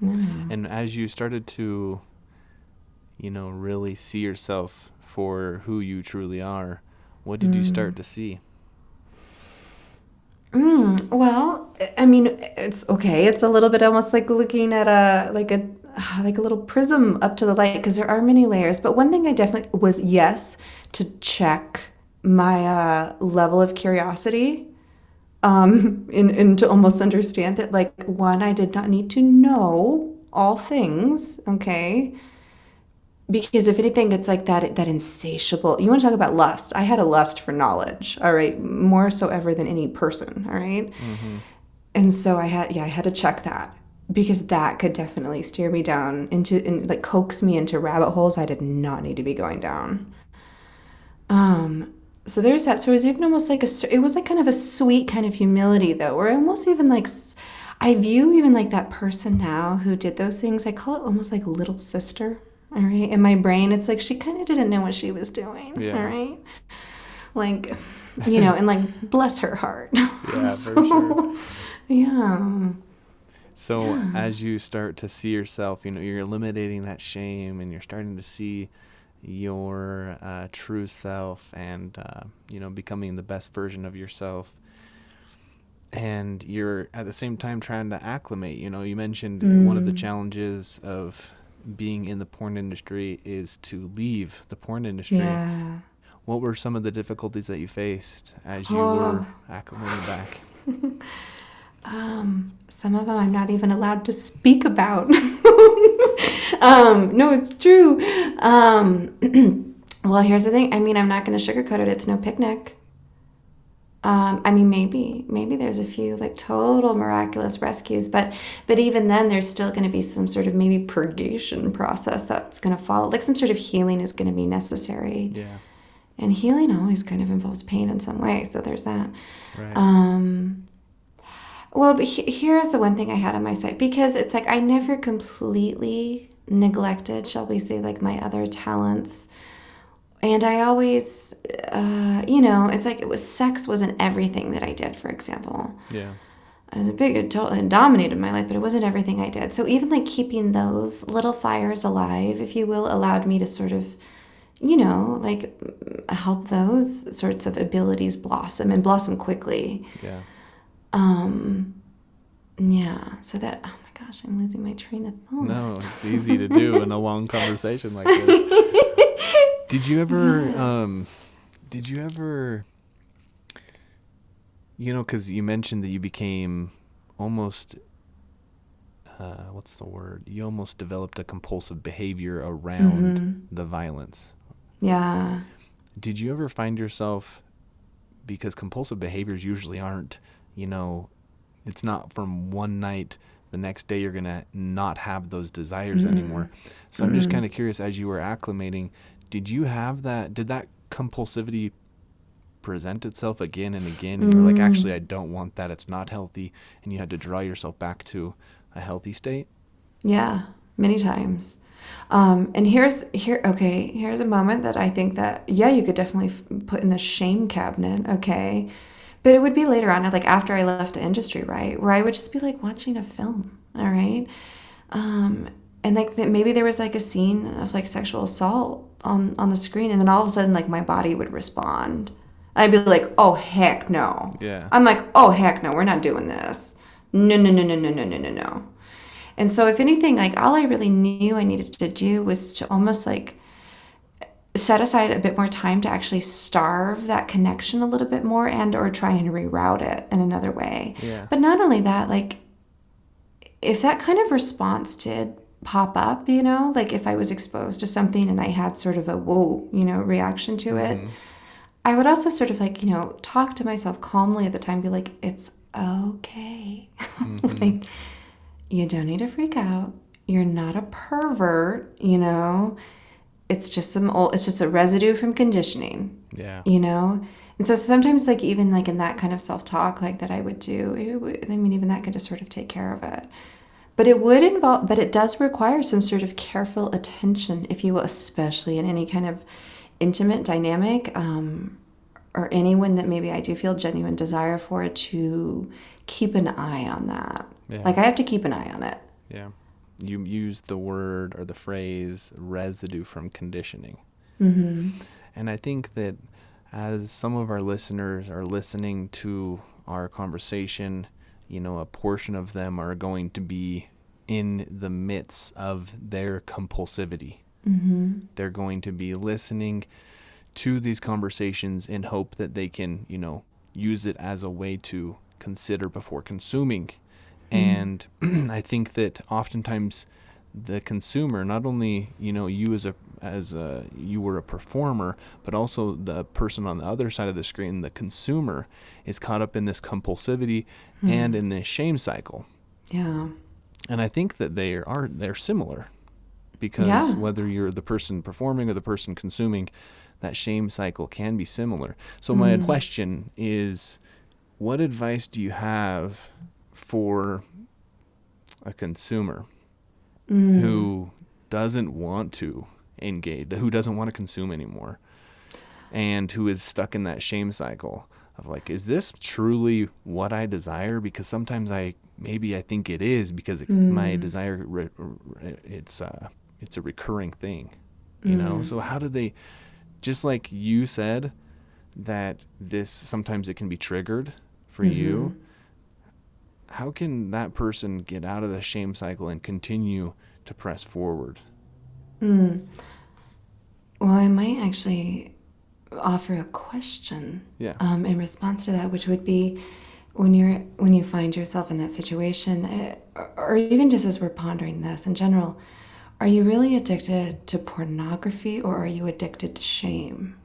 Mm-hmm. And as you started to, really see yourself for who you truly are, what did you start to see? Well, I mean, it's okay. It's a little bit almost like looking at a little prism up to the light, because there are many layers. But one thing I definitely was, yes, to check my level of curiosity, and to almost understand that, like, one, I did not need to know all things, okay? Because if anything, it's like that insatiable. You want to talk about lust? I had a lust for knowledge, all right, more so ever than any person, all right? Mm-hmm. And so I had to check that, because that could definitely steer me down and like coax me into rabbit holes I did not need to be going down. So there's that. So it was even almost like it was like kind of a sweet kind of humility, though, where almost even like I view even like that person now who did those things, I call it almost like little sister. All right. In my brain, it's like she kind of didn't know what she was doing. Yeah. All right. Like, and like, bless her heart. Yeah, so, for sure. Yeah. So as you start to see yourself, you're eliminating that shame, and you're starting to see your true self, and, becoming the best version of yourself. And you're at the same time trying to acclimate. You mentioned one of the challenges of being in the porn industry is to leave the porn industry. Yeah. What were some of the difficulties that you faced as you were acclimating back? Some of them I'm not even allowed to speak about. No, it's true. Well, here's the thing. I mean, I'm not going to sugarcoat it. It's no picnic. Maybe there's a few like total miraculous rescues, but even then there's still going to be some sort of maybe purgation process that's going to follow. Like some sort of healing is going to be necessary. Yeah. And healing always kind of involves pain in some way. So there's that. Right. Well, but here's the one thing I had on my side, because it's like I never completely neglected, shall we say, like my other talents. And I always, it's like sex wasn't everything that I did, for example. Yeah. I was it dominated my life, but it wasn't everything I did. So even like keeping those little fires alive, if you will, allowed me to sort of, like help those sorts of abilities blossom and blossom quickly. Yeah. Yeah. So that, oh my gosh, I'm losing my train of thought. No, it's easy to do in a long conversation like this. Did you ever, because you mentioned that you became almost, what's the word? You almost developed a compulsive behavior around the violence. Yeah. Did you ever find yourself, because compulsive behaviors usually aren't, it's not from one night, the next day you're going to not have those desires anymore. So I'm just kind of curious, as you were acclimating, did you have that, did that compulsivity present itself again and again? And you're like, actually, I don't want that. It's not healthy. And you had to draw yourself back to a healthy state? Yeah, many times. And here's a moment that I think that, you could definitely put in the shame cabinet. Okay. But it would be later on, like after I left the industry, right? Where I would just be like watching a film. All right. And like maybe there was like a scene of like sexual assault on the screen, and then all of a sudden like my body would respond. I'd be like, oh, heck no. Yeah. I'm like, oh, heck no, we're not doing this. No, no, no, no, no, no, no, no, no. And so if anything, like all I really knew I needed to do was to almost like set aside a bit more time to actually starve that connection a little bit more and or try and reroute it in another way. Yeah. But not only that, like if that kind of response did pop up, you know, like if I was exposed to something and I had sort of a whoa, you know, reaction to it, I would also sort of like, you know, talk to myself calmly at the time, be like, it's okay. Like, you don't need to freak out. You're not a pervert, you know. It's just it's just a residue from conditioning. Yeah. You know? And so sometimes like even like in that kind of self-talk like that I would do, even that could just sort of take care of it. But it does require some sort of careful attention, if you will, especially in any kind of intimate dynamic, or anyone that maybe I do feel genuine desire for, to keep an eye on that. Yeah. Like I have to keep an eye on it. Yeah. You used the word or the phrase residue from conditioning. And I think that as some of our listeners are listening to our conversation, you know, a portion of them are going to be in the midst of their compulsivity. They're going to be listening to these conversations in hope that they can, you know, use it as a way to consider before consuming. And I think that oftentimes the consumer, not only, you know, you you were a performer, but also the person on the other side of the screen, the consumer, is caught up in this compulsivity and in this shame cycle. And I think that they're similar, because whether you're the person performing or the person consuming, that shame cycle can be similar. So my question is, what advice do you have for a consumer who doesn't want to engage, who doesn't want to consume anymore, and who is stuck in that shame cycle of like, is this truly what I desire? Because sometimes I think it is, because my desire, it's a recurring thing, you know? So how do they, just like you said, that this, sometimes it can be triggered for you, how can that person get out of the shame cycle and continue to press forward? Well, I might actually offer a question in response to that, which would be, when you find yourself in that situation, or even just as we're pondering this in general, are you really addicted to pornography, or are you addicted to shame?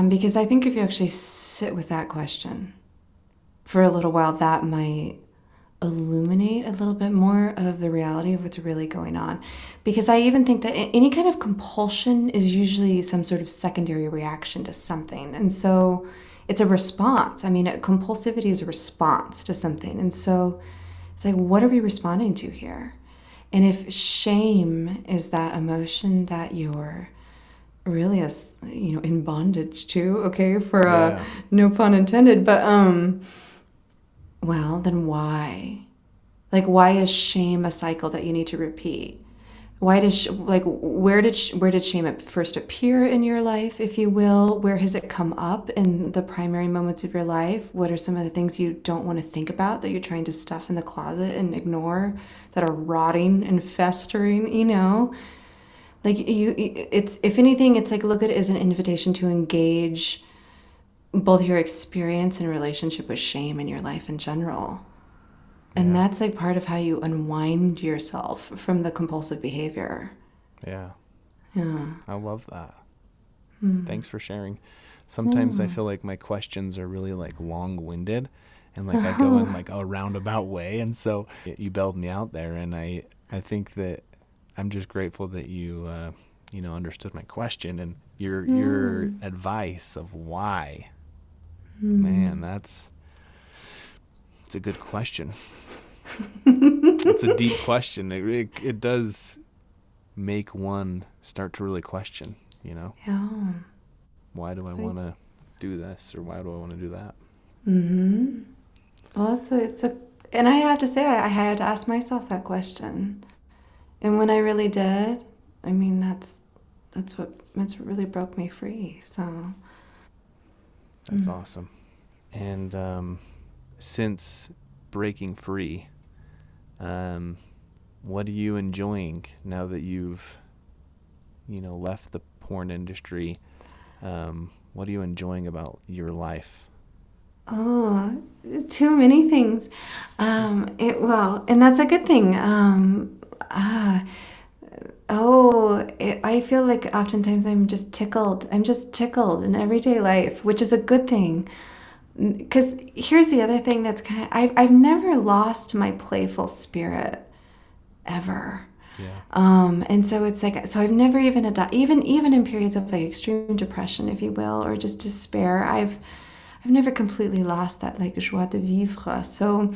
Because I think if you actually sit with that question for a little while, that might illuminate a little bit more of the reality of what's really going on. Because I even think that any kind of compulsion is usually some sort of secondary reaction to something. And so it's a response. I mean, compulsivity is a response to something. And so it's like, what are we responding to here? And if shame is that emotion that you're really, in bondage to, okay, for no pun intended, but well, then why? Like, why is shame a cycle that you need to repeat? Why does where did shame first appear in your life, if you will? Where has it come up in the primary moments of your life? What are some of the things you don't want to think about that you're trying to stuff in the closet and ignore, that are rotting and festering? You know, like it's, if anything, it's like, look at it as an invitation to engage both your experience and relationship with shame in your life in general. And that's like part of how you unwind yourself from the compulsive behavior. Yeah. I love that. Thanks for sharing. Sometimes I feel like my questions are really like long-winded, and like I go in like a roundabout way. And so you bailed me out there. And I think that I'm just grateful that you, understood my question and your advice of why. Man, it's a good question. It's a deep question. It does make one start to really question, you know? Yeah. Why do I want to do this, or why do I want to do that? Well, and I have to say, I had to ask myself that question. And when I really did, I mean, what really broke me free. So that's awesome. And since breaking free, what are you enjoying now that you've left the porn industry? What are you enjoying about your life? Oh, too many things. And that's a good thing. I feel like oftentimes I'm just tickled. I'm just tickled in everyday life, which is a good thing. Because here's the other thing that's I've never lost my playful spirit, ever. Yeah. And so it's like, so I've never even even in periods of like extreme depression, if you will, or just despair, I've never completely lost that like joie de vivre. So,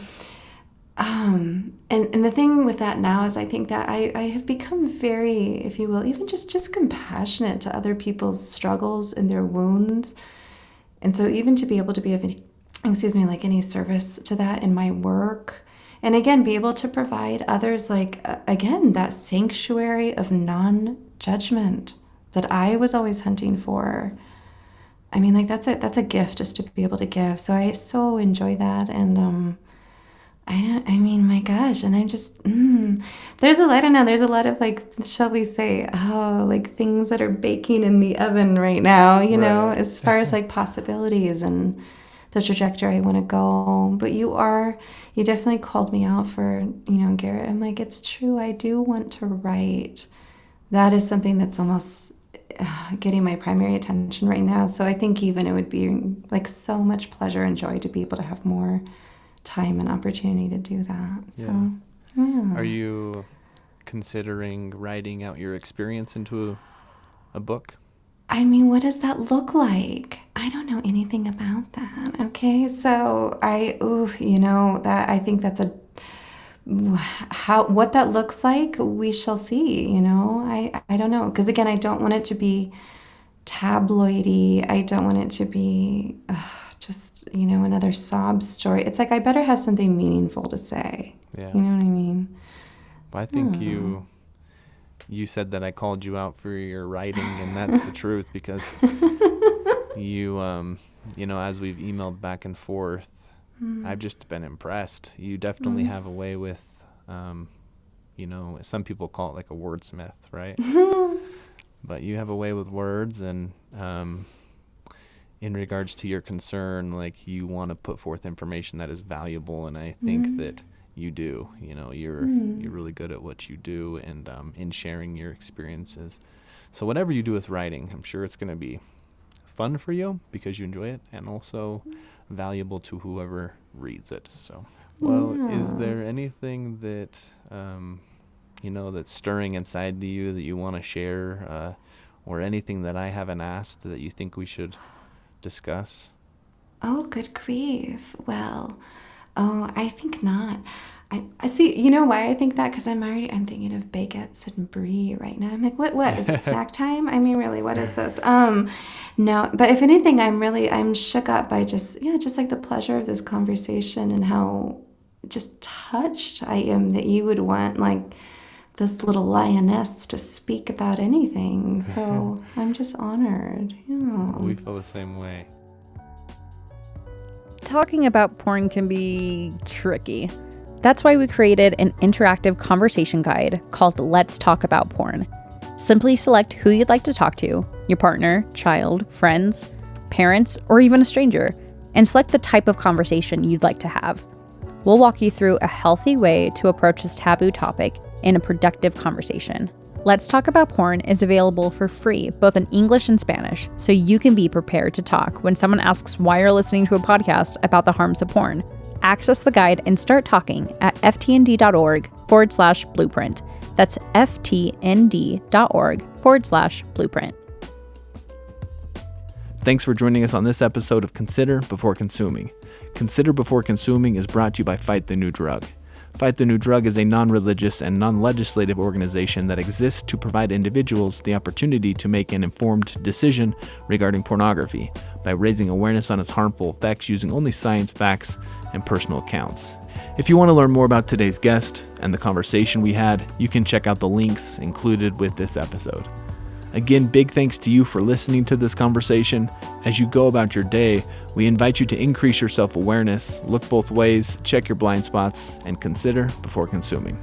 and the thing with that now is I think that I have become very, if you will, even just compassionate to other people's struggles and their wounds. And so even to be able to be of like any service to that in my work, and again, be able to provide others like, again, that sanctuary of non-judgment that I was always hunting for. I mean, like that's a gift just to be able to give. So I so enjoy that. And I mean, my gosh, and I'm just, there's a lot of like, shall we say, like things that are baking in the oven right now, you know, as far as like possibilities and the trajectory I want to go. But you definitely called me out for, Garrett. I'm like, it's true. I do want to write. That is something that's almost getting my primary attention right now. So I think even it would be like so much pleasure and joy to be able to have more time and opportunity to do that. So, yeah. Are you considering writing out your experience into a book? I mean, what does that look like? I don't know anything about that. Okay, so that I think that's what that looks like. We shall see. I don't know, because again, I don't want it to be tabloidy. I don't want it to be just another sob story. It's like I better have something meaningful to say. Yeah. You know what I mean? Well, I think you said that I called you out for your writing, and that's the truth, because you, as we've emailed back and forth, I've just been impressed. You definitely have a way with, some people call it like a wordsmith, right? But you have a way with words, and in regards to your concern, like you want to put forth information that is valuable, and I think that you do. You're really good at what you do, and in sharing your experiences. So whatever you do with writing, I'm sure it's going to be fun for you because you enjoy it, and also valuable to whoever reads it. So, is there anything that that's stirring inside you that you want to share, or anything that I haven't asked that you think we should discuss? Oh, good grief. Well, I think not. I see. You know why I think that? Because I'm thinking of baguettes and brie right now. I'm like, what is it? Snack time? I mean, really, what is this? No. But if anything, I'm shook up by just like the pleasure of this conversation and how just touched I am that you would want like this little lioness to speak about anything. So I'm just honored. Yeah. We feel the same way. Talking about porn can be tricky. That's why we created an interactive conversation guide called Let's Talk About Porn. Simply select who you'd like to talk to, your partner, child, friends, parents, or even a stranger, and select the type of conversation you'd like to have. We'll walk you through a healthy way to approach this taboo topic in a productive conversation. Let's Talk About Porn is available for free, both in English and Spanish, so you can be prepared to talk when someone asks why you're listening to a podcast about the harms of porn. Access the guide and start talking at ftnd.org/blueprint. That's ftnd.org/blueprint. Thanks for joining us on this episode of Consider Before Consuming. Consider Before Consuming is brought to you by Fight the New Drug. Fight the New Drug is a non-religious and non-legislative organization that exists to provide individuals the opportunity to make an informed decision regarding pornography by raising awareness on its harmful effects using only science, facts, and personal accounts. If you want to learn more about today's guest and the conversation we had, you can check out the links included with this episode. Again, big thanks to you for listening to this conversation. As you go about your day, we invite you to increase your self-awareness, look both ways, check your blind spots, and consider before consuming.